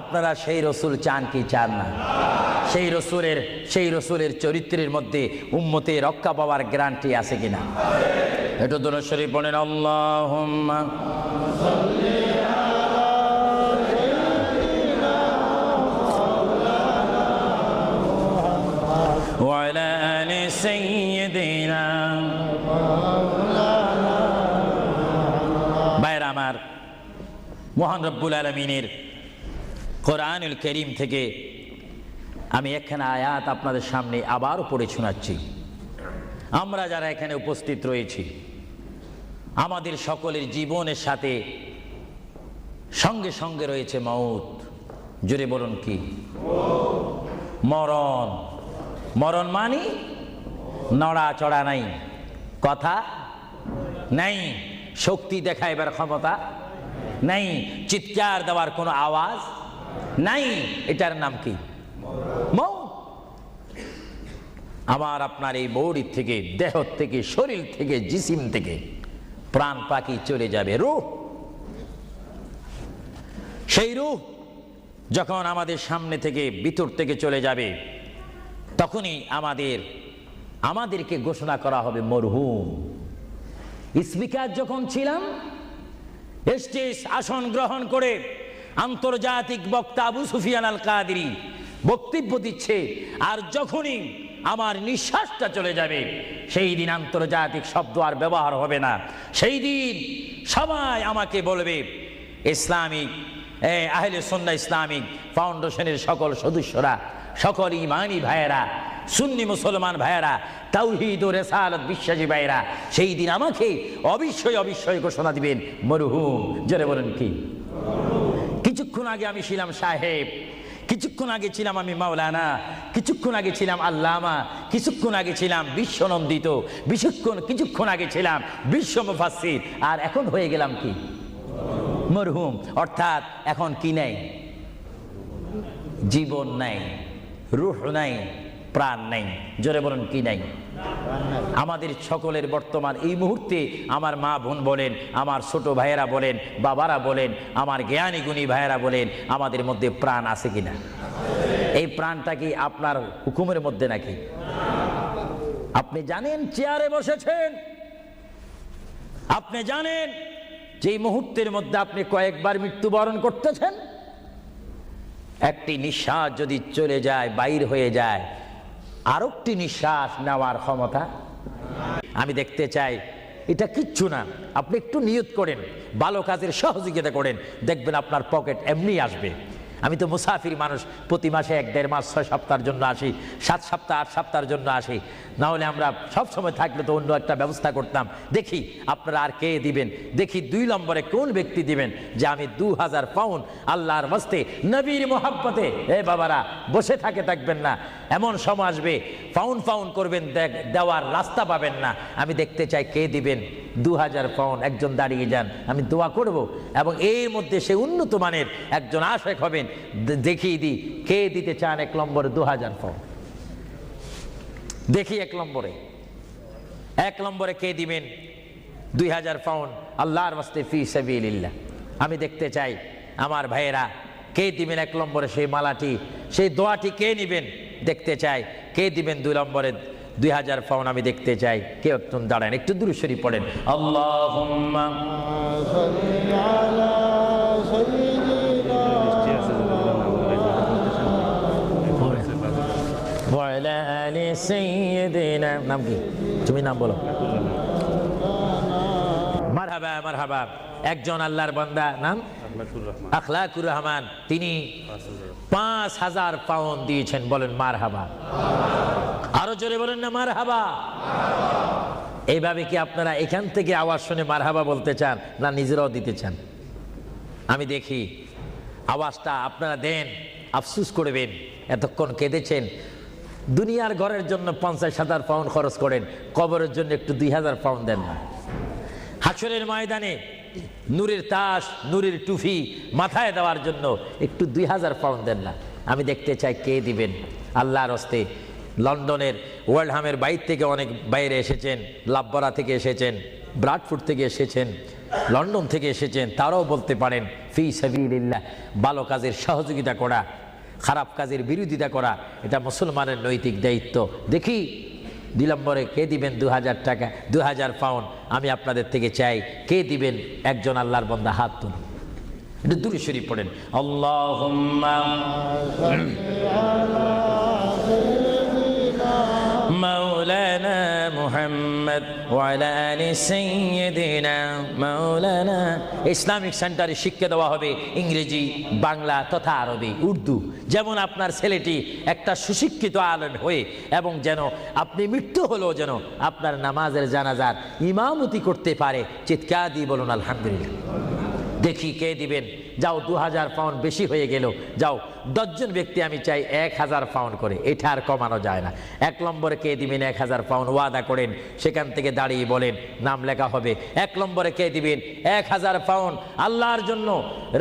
আপনারা সেই রসুল চান কি চান না? সেই রসুলের চরিত্রের মধ্যে উম্মতে রক্ষা পাওয়ার গ্যারান্টি আছে কিনা? একটু দুরূদ শরীফ পড়েন। আল্লাহুম্মা وعلى آل سيدنا। ভাইরা আমার, মহান রব্বুল আলামিনের কোরআনুল কারীম থেকে আমি একখানা আয়াত আপনাদের সামনে আবারও পড়ে শোনাচ্ছি। আমরা যারা এখানে উপস্থিত রয়েছি, আমাদের সকলের জীবনের সাথে সঙ্গে সঙ্গে রয়েছে মউত। জোরে বলুন কি? মরণ। মরণ মানে নড়াচড়া নাই, কথা নাই, শক্তি দেখাইবার ক্ষমতা নাই, চিৎকার দেওয়ার কোনো আওয়াজ নাই। এটার নাম কি? মউত। আমার আপনার এই বডি থেকে, দেহ থেকে, শরীর থেকে, জিসিম থেকে প্রাণ পাখি চলে যাবে, রূহ। সেই রূহ যখন আমাদের সামনে থেকে, ভিতর থেকে চলে যাবে, তখনই আমাদেরকে ঘোষণা করা হবে মরহুম। স্পিকার যখন ছিলাম, স্টেজ আসন গ্রহণ করে আন্তর্জাতিক বক্তা আবু সুফিয়ান আল কাদেরী বক্তব্য দিচ্ছে, আর যখনই আমার নিঃশ্বাসটা চলে যাবে, সেই দিন আন্তর্জাতিক শব্দ আর ব্যবহার হবে না। সেই দিন সবাই আমাকে বলবে, ইসলামিক আহলে সুন্নাহ ইসলামিক ফাউন্ডেশনের সকল সদস্যরা, সকল ইমানি ভাইয়েরা, সুন্নি মুসলমান ভাইয়েরা, তাওহীদ ও রিসালাত বিশ্বাসী ভাইয়েরা, সেই দিন আমাকে অবশ্যই ঘোষণা দিবেন মরহুম। জোরে বলেন কি? কিছুক্ষণ আগে আমি ছিলাম সাহেব, কিছুক্ষণ আগে ছিলাম আমি মাওলানা, কিছুক্ষণ আগে ছিলাম আল্লামা, কিছুক্ষণ আগে ছিলাম বিশ্বনন্দিত, কিছুক্ষণ আগে ছিলাম বিশ্ব মুফাসসির, আর এখন হয়ে গেলাম কি? মরহুম। অর্থাৎ এখন কি নাই? জীবন নাই, রূহ নাই, প্রাণ নাই। জোরে বলেন কি নাই? আমাদের সকলের বর্তমান এই মুহূর্তে আমার মা বোন বলেন, আমার ছোট ভাইয়েরা বলেন, বাবারা বলেন, আমার জ্ঞানী গুণী ভাইয়েরা বলেন, আমাদের মধ্যে প্রাণ আছে কিনা? এই প্রাণটা কি আপনার হুকুমের মধ্যে নাকি? আপনি জানেন চেয়ারে বসেছেন, আপনি জানেন যে মুহূর্তের মধ্যে আপনি কয়েকবার মৃত্যুবরণ করতেছেন। একটি নিঃশ্বাস যদি চলে যায়, বাইর হয়ে যায়, আরেকটি নিঃশ্বাস নেওয়ার ক্ষমতা। আমি দেখতে চাই এটা কিচ্ছু না। আপনি একটু নিয়ত করেন, ভালো কাজের সহযোগিতা করেন, দেখবেন আপনার পকেট এমনি আসবে। আমি তো মুসাফির মানুষ, প্রতি মাসে 1-1.5 মাস 6 সপ্তাহের জন্য আসি, 7 সপ্তাহ 8 সপ্তাহের জন্য আসি। না হলে আমরা সব সময় থাকলে তো অন্য একটা ব্যবস্থা করতাম। দেখি আপনারা আর কে দিবেন, দেখি 2 নম্বরে কোন ব্যক্তি দিবেন যে আমি 2000 পাউন্ড আল্লাহর ওয়াস্তে নবীর মোহাব্বতে। এ বাবারা, বসে থাকবেন না, এমন সময় আসবে পাউন্ড করবেন, দেওয়ার রাস্তা পাবেন না। আমি দেখতে চাই কে দিবেন 2000 পাউন্ড। একজন দাঁড়িয়ে যান, আমি দোয়া করব, এবং এর মধ্যে সে উন্নত মানের একজন আশেক হবেন। দেখিয়ে দিই কে দিতে চান 1 নম্বরে 2000 পাউন্ড। দেখি 1 নম্বরে কে দিবেন 2000 পাউন্ড আল্লাহর ওয়াস্তে ফি সাবিলিল্লাহ। আমি দেখতে চাই আমার ভাইয়েরা কে দিবেন 1 নম্বরে সেই মালাটি, সেই দোয়াটি কে নিবেন দেখতে চাই। কে দিবেন 2 নম্বরে 2000 পাউন্ড? আমি দেখতে চাই কে একটু দাঁড়ান, একটু দুরূদ শরীফ পড়েন। আল্লাহুম্মা ওয়া আলা আলি সাইয়্যিদিনা। নাম কি? তুমি নাম বলো। মারহাবা মারহাবা। একজন আল্লাহর বান্দা, নাম আখলাকুর রহমান, তিনি 5000 পাউন্ড দিয়েছেন। বলেন মারহাবা। আরো জোরে বলেন না মারহাবা। এইভাবে কি আপনারা এখান থেকে আওয়াজ শুনে মারহাবা বলতে চান, না নিজেরাও দিতে চান? আমি দেখি আওয়াজটা আপনারা দেন, আফসুস করবেন। এতক্ষণ কেঁদেছেন, দুনিয়ার ঘরের জন্য 50,000 পাউন্ড খরচ করেন, কবরের জন্য একটু 2000 পাউন্ড দেন না। হাশরের ময়দানে নূরের তাস, নূরের টুফি মাথায় দেওয়ার জন্য একটু 2000 পাউন্ড দেন না। আমি দেখতে চাই কে দিবেন আল্লাহর হস্তে। লন্ডনের ওয়ার্ল্ডহামের বাইর থেকে অনেক বাইরে এসেছেন, লাভবরা থেকে এসেছেন, ব্রাডফোর্ড থেকে এসেছেন, লন্ডন থেকে এসেছেন। তারাও বলতে পারেন ফি সাবিলিল্লাহ। ভালো কাজের সহযোগিতা করা, খারাপ কাজের বিরোধিতা করা, এটা মুসলমানের নৈতিক দায়িত্ব। দেখি 2 নম্বরে কে দিবেন 2000 টাকা, 2000 পাউন্ড? আমি আপনাদের থেকে চাই কে দিবেন। একজন আল্লাহর বান্দা হাত তুলুন, একটু দুরূদ শরীফ পড়েন। আল্লাহুম্মা মাওলানা মুহাম্মদ ওয়া আলা আলি সাইয়্যিদিনা মাওলানা। ইসলামিক সেন্টারে শিক্ষা দেওয়া হবে ইংরেজি, বাংলা তথা আরবি, উর্দু। যেমন আপনার ছেলেটি একটা সুশিক্ষিত আলেম হয়ে, এবং যেন আপনি মৃত্যু হলেও যেন আপনার নামাজের জানাজার ইমামতি করতে পারে। চিৎকার দিয়ে বলুন আলহামদুলিল্লাহ। দেখি কে দিবেন। যাও 2000 পাউন্ড বেশি হয়ে গেল, যাও 10 জন ব্যক্তি আমি চাই 1000 পাউন্ড করে, এটা আর কমানো যায় না। 1 নম্বরে কে দিবেন 1000 পাউন্ড? ওয়াদা করেন, সেখান থেকে দাঁড়িয়ে বলেন, নাম লেখা হবে। 1 নম্বরে কে দিবেন 1000 পাউন্ড আল্লাহর জন্য,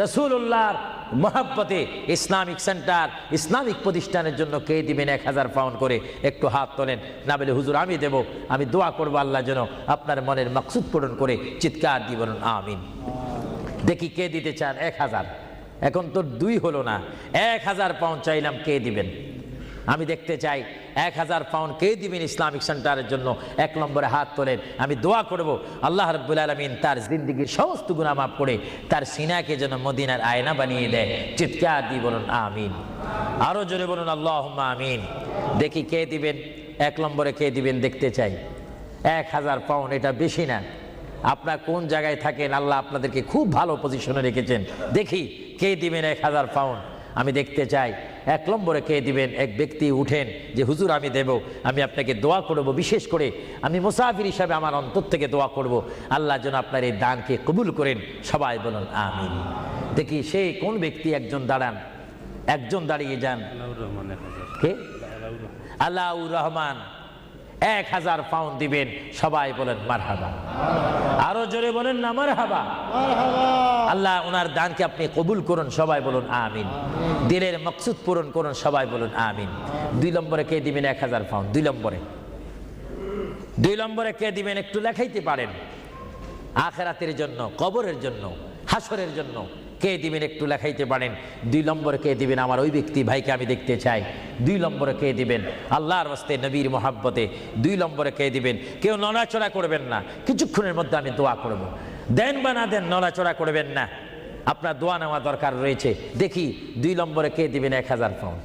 রাসূলুল্লাহর মহব্বতে ইসলামিক সেন্টার, ইসলামিক প্রতিষ্ঠানের জন্য কে দিবেন 1000 পাউন্ড করে? একটু হাত তোলেন। না বলে হুজুর আমি দেব, আমি দোয়া করবো আল্লাহ যেন আপনার মনের মাকসুদ পূরণ করে। চিৎকার দিয়ে বলুন আমিন। দেখি কে দিতে চান 1000। এখন তো 2 হলো না, 1000 পাউন্ড চাইলাম, কে দিবেন? আমি দেখতে চাই 1000 পাউন্ড কে দিবেন ইসলামিক সেন্টারের জন্য? 1 নম্বরে হাত তোলেন। আমি দোয়া করব আল্লাহ রাব্বুল আলামিন তার জিন্দেগীর সমস্ত গুনাহ মাফ করে তার সিনাকে যেন মদিনার আয়না বানিয়ে দেয়। চিৎকার দিয়ে বলুন আমিন। আরো জোরে বলুন আল্লাহুম্মা আমিন। দেখি কে দিবেন 1 নম্বরে কে দিবেন দেখতে চাই। 1000 পাউন্ড এটা বেশি না। আপনার কোন জায়গায় থাকেন, আল্লাহ আপনাদেরকে খুব ভালো পজিশনে রেখেছেন। দেখি কে দিবেন 1000 পাউন্ড? আমি দেখতে চাই 1 নম্বরে কে দিবেন। এক ব্যক্তি উঠেন যে হুজুর আমি দেব, আমি আপনাকে দোয়া করব, বিশেষ করে আমি মুসাফির হিসাবে আমার অন্তর থেকে দোয়া করব আল্লাহ যেন আপনার এই দানকে কবুল করেন। সবাই বলুন আমিন। দেখি সেই কোন ব্যক্তি? একজন দাঁড়ান, একজন দাঁড়িয়ে যান। কে? আলাউর রহমান 1000 পাউন্ড দিবেন। সবাই বলেন মারহাবা। আরো জোরে বলেন না মারহাবা। আল্লাহ ওনার দানকে আপনি কবুল করুন। সবাই বলুন আমিন। দিলের মকসুদ পূরণ করুন। সবাই বলুন আমিন। 2 নম্বরে কে দিবেন 1000 পাউন্ড? 2 নম্বরে কে দিবেন? একটু লেখাইতে পারেন। আখিরাতের জন্য, কবরের জন্য, হাসরের জন্য কে দিবেন? একটু লেখাইতে পারেন। 2 নম্বরে কে দিবেন? আমার ওই ব্যক্তি ভাইকে আমি দেখতে চাই। 2 নম্বরে কে দিবেন? আল্লাহর ওয়াস্তে, নবীর মোহাব্বতে 2 নম্বরে কে দিবেন? কেউ নড়াচড়া করবেন না, কিছুক্ষণের মধ্যে আমি দোয়া করব। দেন বা না দেন, নড়াচড়া করবেন না, আপনার দোয়া নেওয়া দরকার রয়েছে। দেখি 2 নম্বরে কে দিবেন 1000 পাউন্ড?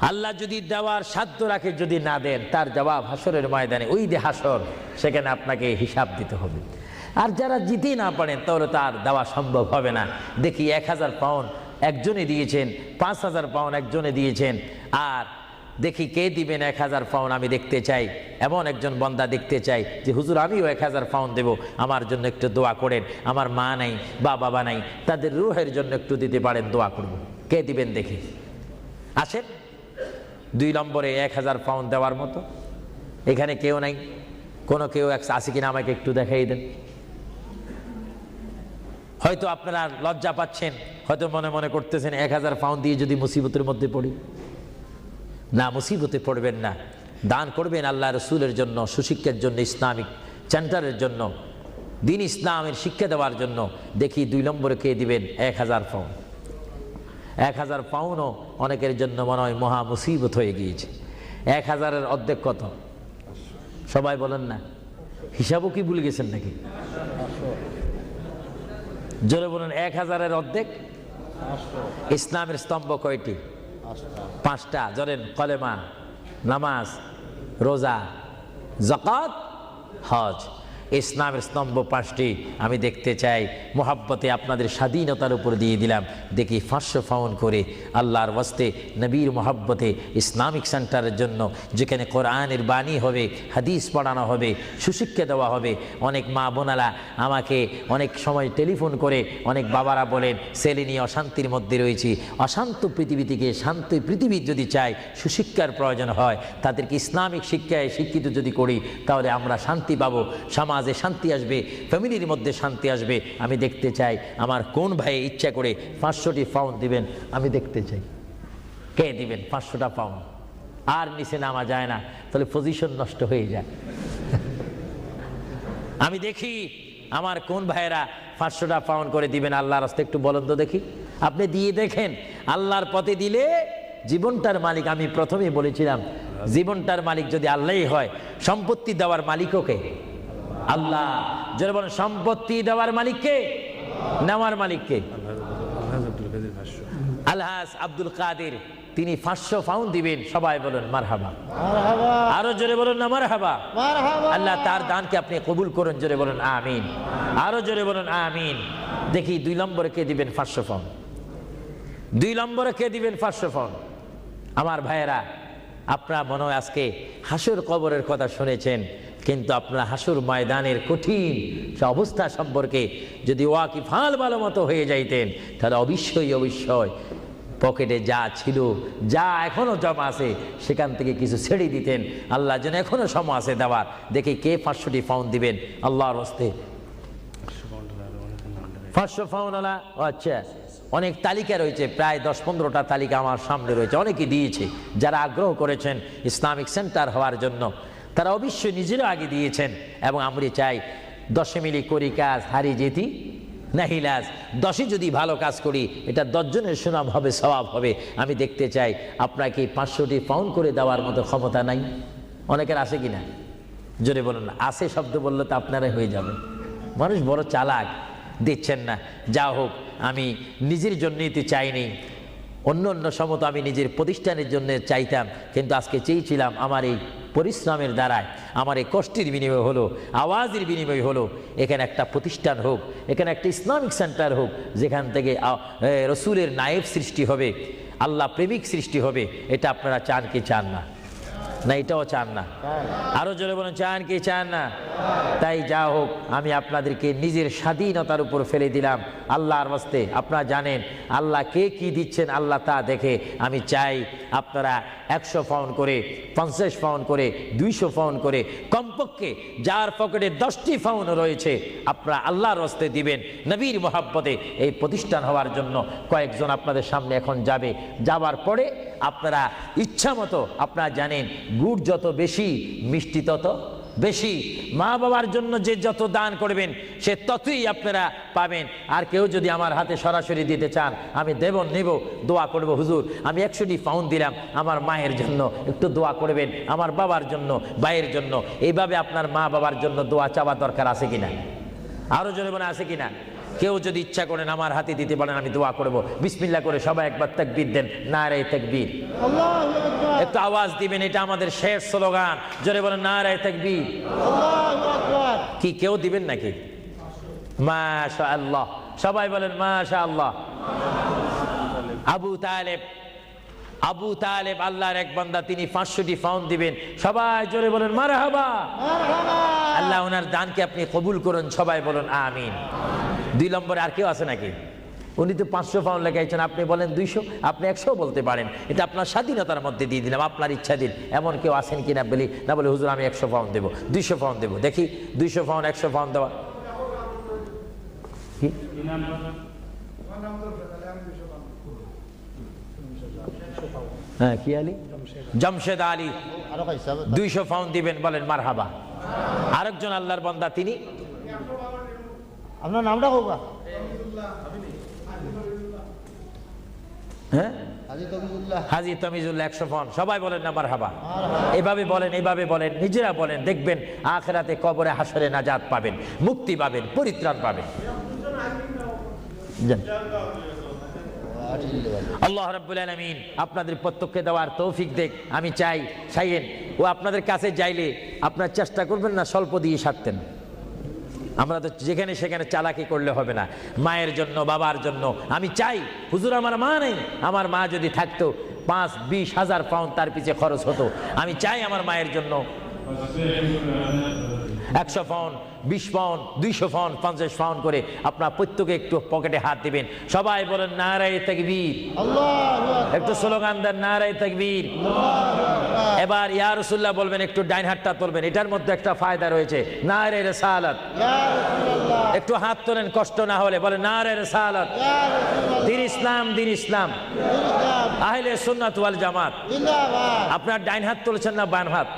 আল্লাহ যদি দেওয়ার সাধ্য রাখে, যদি না দেন তার জবাব হাসরের ময়দানে, ওই যে হাসর, সেখানে আপনাকে হিসাব দিতে হবে। আর যারা জিতে না পারেন তাহলে তার দেওয়া সম্ভব হবে না। দেখি 1000 পাউন্ড একজনে দিয়েছেন, 5000 পাউন্ড একজনে দিয়েছেন, আর দেখি কে দিবেন 1000 পাউন্ড আমি দেখতে চাই। এমন একজন বান্দা দেখতে চাই যে হুজুর আমিও 1000 পাউন্ড দেব, আমার জন্য একটু দোয়া করেন, আমার মা নাই বা বাবা নাই, তাদের রুহের জন্য একটু দিতে পারেন, দোয়া করব। কে দিবেন দেখি? আসেন 2 নম্বরে 1000 পাউন্ড দেওয়ার মতো। এখানে কেউ নাই, কোনো কেউ আছে কিনা আমাকে একটু দেখাই দেন। হয়তো আপনারা লজ্জা পাচ্ছেন, হয়তো মনে মনে করতেছেন 1000 পাউন্ড দিয়ে যদি মুসিবতের মধ্যে পড়ি। না, মুসিবতে পড়বেন না, দান করবেন আল্লাহ রসুলের জন্য, সুশিক্ষার জন্য, ইসলামিক সেন্টারের জন্য, দিন ইসলামের শিক্ষা দেওয়ার জন্য। দেখি 2 নম্বরে কে দিবেন 1000 পাউন্ড। 1000 পাউন্ডও অনেকের জন্য মনে হয় মহা মুসিবত হয়ে গিয়েছে। 1000-এর অর্ধেক কত? সবাই বলেন না, হিসাবও কি ভুলে গেছেন নাকি? জোরে বলুন, 1000-এর অর্ধেক। ইসলামের স্তম্ভ কয়টি? 5টা। জোরেন, কলেমা, নামাজ, রোজা, যাকাত, হজ। ইসলামের স্তম্ভ 5টি। আমি দেখতে চাই, মোহাব্বতে আপনাদের স্বাধীনতার উপর দিয়ে দিলাম, দেখি 500 পাউন্ড করে আল্লাহর ওয়াস্তে, নবীর মোহাব্বতে, ইসলামিক সেন্টারের জন্য, যেখানে কোরআনের বাণী হবে, হাদিস পড়ানো হবে, সুশিক্ষা দেওয়া হবে। অনেক মা বোনারা আমাকে অনেক সময় টেলিফোন করে, অনেক বাবারা বলেন ছেলে নিয়ে অশান্তির মধ্যে রয়েছি। অশান্ত পৃথিবী থেকে শান্তি পৃথিবী যদি চাই, সুশিক্ষার প্রয়োজন হয়, তাদেরকে ইসলামিক শিক্ষায় শিক্ষিত যদি করি, তাহলে আমরা শান্তি পাবো, সমাজে শান্তি আসবে, ফ্যামিলির মধ্যে শান্তি আসবে। আমি দেখতে চাই আমার কোন ভাই ইচ্ছা করে 500টি পাউন্ড দিবেন, আমি দেখতে চাই কে দিবেন 500টা পাউন্ড। আর নিচে নামা যায় না, তাহলে পজিশন নষ্ট হয়ে যায়। আমি দেখি আমার কোন ভাইয়েরা 500টা পাউন্ড করে দিবেন আল্লাহর রাস্তায়, একটু বলেন তো দেখি। আপনি দিয়ে দেখেন, আল্লাহর পথে দিলে জীবনটার মালিক, আমি প্রথমেই বলেছিলাম, জীবনটার মালিক যদি আল্লাহই হয়, সম্পত্তি দেওয়ার মালিকও কে? আল্লাহ। যারা বলেন সম্পত্তি দেওয়ার মালিক কে, নেওয়ার মালিক কে? আলহাজ আব্দুল কাদের, তিনি 500 পাউন্ড দিবেন। সবাই বলুন মারহাবা। আরো জোরে বলুন না মারহাবা। আল্লাহ তার দানকে আপনি কবুল করুন, জোরে বলুন আমিন। আরো জোরে বলুন আমিন। দেখি 2 নম্বরে কে দিবেন 500 পাউন্ড? 2 নম্বরে কে দিবেন 500 পাউন্ড? আমার ভাইয়েরা, আপনারা মনে হয় আজকে হাসর কবরের কথা শুনেছেন, কিন্তু আপনারা হাসর ময়দানের কঠিন সে অবস্থা সম্পর্কে যদি ওয়াকিফাল ভালো মতো হয়ে যাইতেন, তাহলে অবশ্যই পকেটে যা ছিল, যা এখনো জমা আছে, সেখান থেকে কিছু ছেড়ে দিতেন। আল্লাহ যেন এখনো সময় আছে দেওয়ার। দেখি কে 500টি পাউন্ড দিবেন আল্লাহর হস্তে? 500 পাউন্ড আলা। আচ্ছা, অনেক তালিকা রয়েছে, প্রায় 10-15টা তালিকা আমার সামনে রয়েছে। অনেকে দিয়েছে, যারা আগ্রহ করেছেন ইসলামিক সেন্টার হওয়ার জন্য, তারা অবশ্যই নিজেরও আগে দিয়েছেন। এবং আমরা চাই 10 মিলি করি কাজ, হারি যেতি নাহিলাজ। 10 যদি ভালো কাজ করি, এটা 10 জনের সুনাম হবে, সওয়াব হবে। আমি দেখতে চাই আপনাকে 500টি পাউন্ড করে দেওয়ার মতো ক্ষমতা নাই? অনেকের আছে কিনা? জোরে বলুন না। আছে শব্দ বললে তো আপনারাই হয়ে যাবে। মানুষ বড় চালাক, দিচ্ছেন না। যা হোক, আমি নিজের জন্যই তো চাইনি, অন্য সময় তো আমি নিজের প্রতিষ্ঠানের জন্য চাইতাম, কিন্তু আজকে চেয়েছিলাম আমার এই পরিশ্রমের দ্বারায়, আমার এই কষ্টের বিনিময় হলো, আওয়াজের বিনিময় হলো, এখানে একটা প্রতিষ্ঠান হোক, এখানে একটা ইসলামিক সেন্টার হোক, যেখান থেকে রসুলের নায়েব সৃষ্টি হবে, আল্লাহ প্রেমিক সৃষ্টি হবে। এটা আপনারা চান কি চান না? না এটাও চান না? আরো জোরে বলুন, চান কি চান না? তাই যা হোক, আমি আপনাদেরকে নিজের স্বাধীনতার উপর ফেলে দিলাম আল্লাহর ওয়াস্তে। আপনারা জানেন আল্লাহ কে কি দিচ্ছেন, আল্লাহ তা দেখে। আমি চাই আপনারা 100 পাউন্ড করে, 50 পাউন্ড করে, 200 পাউন্ড করে, কমপক্ষে যার পকেটে 10টি পাউন্ড রয়েছে, আপনারা আল্লাহর ওয়াস্তে দিবেন নবীর মোহাব্বতে। এই প্রতিষ্ঠান হওয়ার জন্য কয়েকজন আপনাদের সামনে এখন যাবে। যাবার পরে আপনারা ইচ্ছা মতো, আপনারা জানেন গুড় যত বেশি, মিষ্টি তত বেশি। মা বাবার জন্য যে যত দান করবেন, সে ততই আপনারা পাবেন। আর কেউ যদি আমার হাতে সরাসরি দিতে চান, আমি নেব, দোয়া করব, হুজুর আমি 100টি পাউন্ড দিলাম, আমার মায়ের জন্য একটু দোয়া করবেন, আমার বাবার জন্য, ভাইয়ের জন্য। এইভাবে আপনার মা বাবার জন্য দোয়া চাওয়া দরকার আছে কিনা? আরো জোরে বলে আছে কিনা? কেউ যদি ইচ্ছা করেন আমার হাতে দিতে পারেন, আমি দোয়া করব। বিসমিল্লাহ করে সবাই একবার তাকবীর দেন, নারে তাকবীর। আল্লাহু আকবার, একটু আওয়াজ দিবেন, এটা আমাদের শেষ স্লোগান। জোরে বলেন নারে তাকবীর। আল্লাহু আকবার। কি কেউ দিবেন নাকি? মাশাআল্লাহ, সবাই বলেন মাশাআল্লাহ। আবু তালেব আল্লাহর এক বান্দা, তিনি 500টি পাউন্ড দিবেন। সবাই জোরে বলেন মারহাবা। মারহাবা। আল্লাহ ওনার দানকে আপনি কবুল করুন, সবাই বলেন আমিন। 2 নম্বরে আর কেউ আছে নাকি? উনি তো 500 পাউন্ড লেখাইছেন, আপনি বলেন 200, আপনি 100 বলতে পারেন। এটা আপনার স্বাধীনতার মধ্যে দিয়ে দিলাম, আপনার ইচ্ছা দিন। এমন কেউ আছেন কিনা বলি না, বলে হুজুর আমি 100 পাউন্ড দেবো, 200 পাউন্ড দেবো। দেখি 200 পাউন্ড, 100 পাউন্ড দেওয়া। কি হ্যাঁ, কি আলী? জমশেদ আলী আরো কই সাহেব 200 পাউন্ড দিবেন, বলেন মারহাবা। আরেকজন আল্লাহর বান্দা, তিনি আপনার নামটা কোকা? হ্যাঁ হাজী তবিজুল্লাহ। হাজী তামিজুল্লাহ 100 পাউন্ড। সবাই বলেন না মারহাবা। এভাবে বলেন, এইভাবে বলেন, নিজেরা বলেন, দেখবেন আখিরাতে কবরে হাসরে নাজাত পাবেন, মুক্তি পাবেন, পরিত্রাণ পাবেন। জান আল্লাহ রাব্বুল আলামিন আপনাদের প্রত্যেককে দেওয়ার তৌফিক দেখ। আমি চাই চাইয়েন ও আপনাদের কাছে যাইলে আপনার চেষ্টা করবেন না স্বল্প দিয়ে সারতেন। আমরা তো যেখানে সেখানে চালাকি করলে হবে না। মায়ের জন্য, বাবার জন্য আমি চাই, হুজুর আমার মা নেই, আমার মা যদি থাকতো 5-20 হাজার পাউন্ড তার পিছে খরচ হতো। আমি চাই আমার মায়ের জন্য 100 পাউন্ড, 20 পাউন্ড, 200 পাউন্ড, 50 পাউন্ড করে আপনার প্রত্যেকে একটু পকেটে হাত দিবেন। সবাই বলেন নারে তাকবীর। আল্লাহু আকবার। একটু স্লোগান দেন নারে তাকবীর। এবার ইয়া রাসূলুল্লাহ বলবেন, একটু ডাইন হাতটা তুলবেন, এটার মধ্যে একটা ফায়দা রয়েছে, নারে রিসালাত। ইয়া রাসূলুল্লাহ। একটু হাত তোলেন কষ্ট না হলে, বলেন নারে রিসালাত। ইয়া রাসূলুল্লাহ। দিন ইসলাম, দিন ইসলাম, আহলে সুন্নাত ওয়াল জামাত। জিন্দাবাদ। আপনার ডাইন হাত তুলছেন না বাম হাত?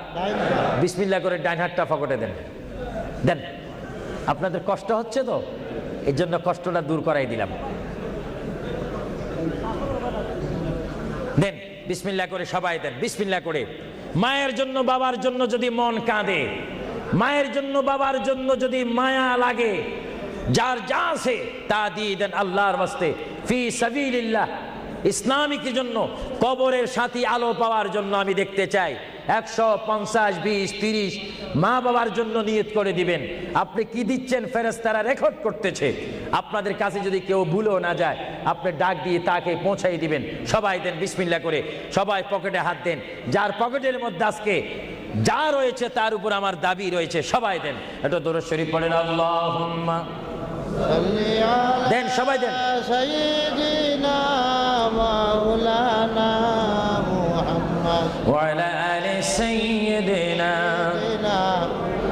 বিসমিল্লাহ করে ডাইন হাতটা পকেটে দেন, দেন। আপনাদের কষ্ট হচ্ছে তো, এর জন্য কষ্টটা দূর করাই দিলাম। দেন বিসমিল্লাহ করে, সবাই দেন বিসমিল্লাহ করে। মায়ের জন্য, বাবার জন্য যদি মন কাঁদে, মায়ের জন্য, বাবার জন্য যদি মায়া লাগে, যার যা আছে তা দিয়ে দেন আল্লাহর ওয়াস্তে, ফি সাবিলিল্লাহ। ইসলামিক জন্য, কবরের সাথী আলো পাওয়ার জন্য আমি দেখতে চাই 150, 20, 30 মা বাবার জন্য নিয়ত করে দিবেন। আপনি কি দিচ্ছেন ফেরেশতারা রেকর্ড করতেছে। আপনাদের কাছে যদি কেউ ভুলেও না যায়, আপনি ডাক দিয়ে তাকে পৌঁছাই দিবেন। সবাই দেন বিসমিল্লাহ করে, সবাই পকেটে হাত দেন। যার পকেটের মধ্যে আজকে যা রয়েছে তার উপর আমার দাবি রয়েছে, সবাই দেন। এটা দরুদ শরীফ পড়েন, আল্লাহুম্মা দেন, সবাই দেন। সাইয়্যিদিনা মাওলানা মুহাম্মদ ওয়া আলা আলি সাইয়্যিদিনা।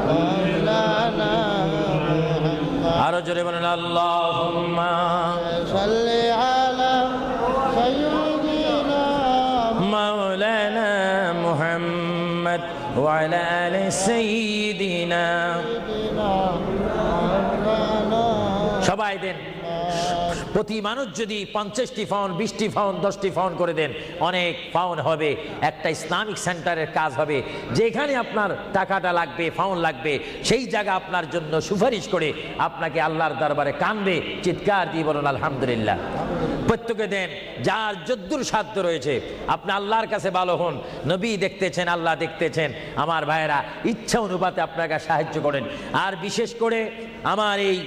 মাওলানা মুহাম্মদ। আরো জোরে বলেন আল্লাহুম্মা সাল্লি আলা সাইয়্যিদিনা মাওলানা মুহাম্মদ ওয়া আলা আলি সাইয়্যিদিনা। মাওলানা। সবাই দেন। প্রতি মানুষ যদি 50টি পাউন্ড, 20টি পাউন্ড, 10টি পাউন্ড করে দেন, অনেক পাউন্ড হবে। একটা ইসলামিক সেন্টারের কাজ হবে, যেখানে আপনার টাকাটা লাগবে, পাউন্ড লাগবে, সেই জায়গা আপনার জন্য সুপারিশ করে আপনাকে আল্লাহর দরবারে কাঁদবে, চিৎকার দিয়ে বলুন আলহামদুলিল্লাহ। প্রত্যেকে দেন, যার যদ্দুর সাধ্য রয়েছে। আপনি আল্লাহর কাছে ভালো হন, নবী দেখতেছেন, আল্লাহ দেখতেছেন। আমার ভাইয়েরা, ইচ্ছা অনুপাতে আপনাকে সাহায্য করেন। আর বিশেষ করে আমার এই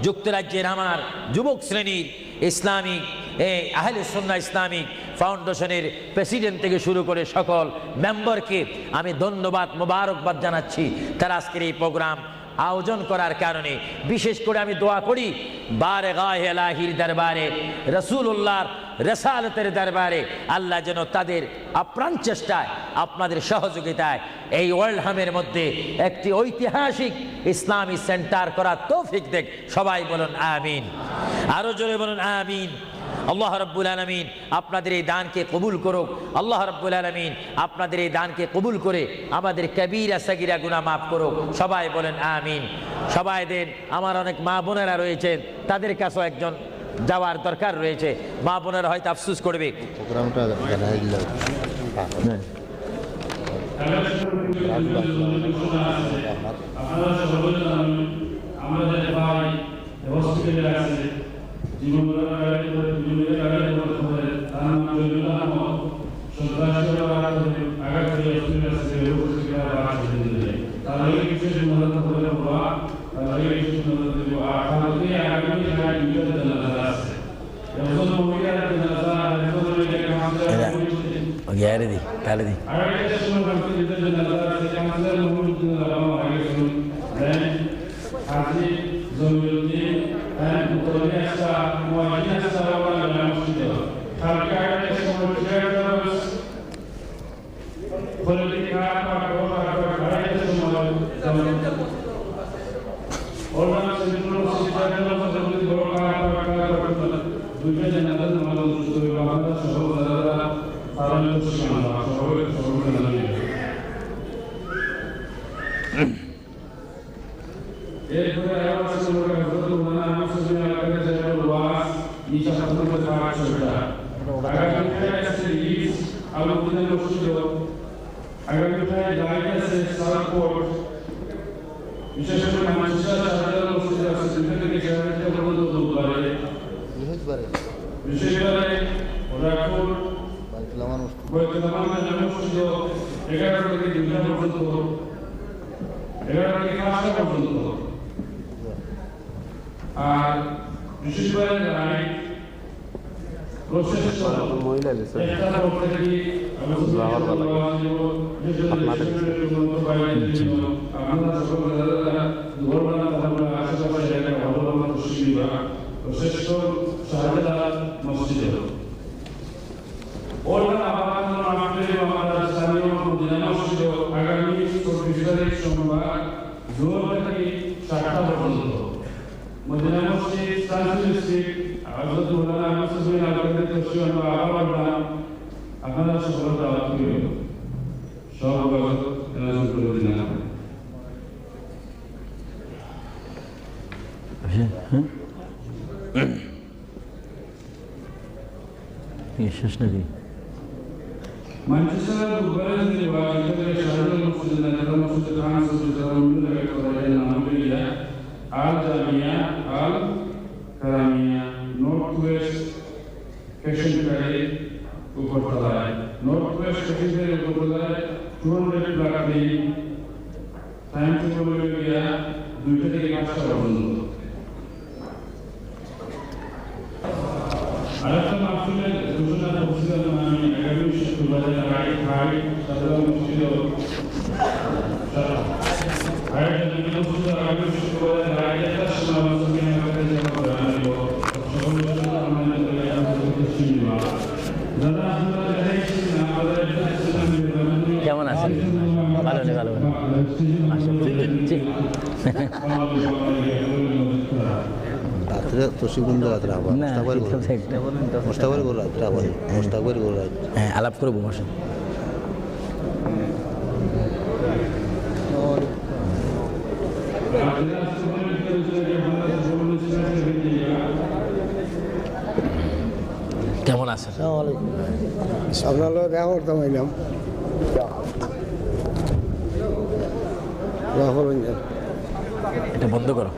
যুক্তরাজ্যের আমার যুবক শ্রেণীর ইসলামিক আহলে সুন্নাহ ইসলামিক ফাউন্ডেশনের প্রেসিডেন্ট থেকে শুরু করে সকল মেম্বারকে আমি ধন্যবাদ, মোবারকবাদ জানাচ্ছি। তারা আজকের এই প্রোগ্রাম আয়োজন করার কারণে বিশেষ করে আমি দোয়া করি, বারগাহে ইলাহির দরবারে, রাসূলুল্লাহর রিসালাতের দরবারে আল্লাহ যেন তাদের আপ্রাণ চেষ্টায়, আপনাদের সহযোগিতায় এই ওয়ার্ল্ড হামের মধ্যে একটি ঐতিহাসিক ইসলামী সেন্টার করার তৌফিক দেখ। সবাই বলুন আমিন। আরো জোরে বলুন আমিন। আল্লাহ রাব্বুল আলামিন আপনাদের এই দানকে কবুল করুক। আল্লাহ রাব্বুল আলামিন আপনাদের এই দানকে কবুল করে আমাদের কবিরা সাগিরা গুনাহ মাফ করুক। সবাই বলেন আমিন। সবাই দেন। আমার অনেক মা বোনেরা রয়েছেন, তাদের কাছেও একজন যাওয়ার দরকার রয়েছে। মা বোনেরা হয়তো আফসোস করবে। প্রোগ্রামটা জানাই দিলাম। আমাদের ভাই হসপিটালে আছে তাহলে দিই বিশেষ করে মানুষের সাধারণ মসজিদ আছে সেখানে গিয়ে পর্যন্ত দৌড়ায় বিশেষ করে রাখুন বৈদ্যমান মসজিদ 11 থেকে 2 পর্যন্ত 11 থেকে 5 পর্যন্ত আর বিশেষ করে রায় প্রসেস মহিলা লেছে একটা পক্ষ থেকে আমরা সকল ধর্মনা আমরা আশেপাশে একটা ভালো সুবিধা প্রসেস শাহজালাল মসজিদ ওরা আবার আমাদের আমাদের স্থানীয় মদিনা মসজিদ আগামী 24 তারিখ সোমবার 9 থেকে 7টা পর্যন্ত মদিনা মসজিদ সানসিল স্ট্রিট হযরত মাওলানা আহমদ সুবহান আল-কাদের তশরিফ আবার আপনারা সকল দাওয়াত করিবেন সব বাগত এনাজুল করে দিন শেষ নাকি Manchester Bucharest ne va între șarul măsudă de la măsudă transferul de la unul de care în America al Jamia al Karamia Northwest Kashmir Upartalai Northwest Kashmir Upartalai 200 block de time to Bolivia 2 থেকে 5টা পর্যন্ত আরেকটা মাহফিলের ঘোষণা করছিলাম আমি আগামী শুক্রবারে রায় খাই সাধারণ মসজিদ আগামী শুক্রবারে রায় একটা সমাবেশ আমাদের জানাবো সকলের জন্য আমাদের সিনেমা দাদা আপনারা দেখেছেন আমাদের কেমন আছেন ভালো নেই ভালো রাত্রে তসিগুন্দ রাত্রে আবার মোস্তাকবার করে রাত্রে আবার মোস্তাকবার করে রাত্রে হ্যাঁ আলাপ করবো বসে কেমন আছেন আপনার লোক দেখা করতাম এলাম এটা বন্ধ করো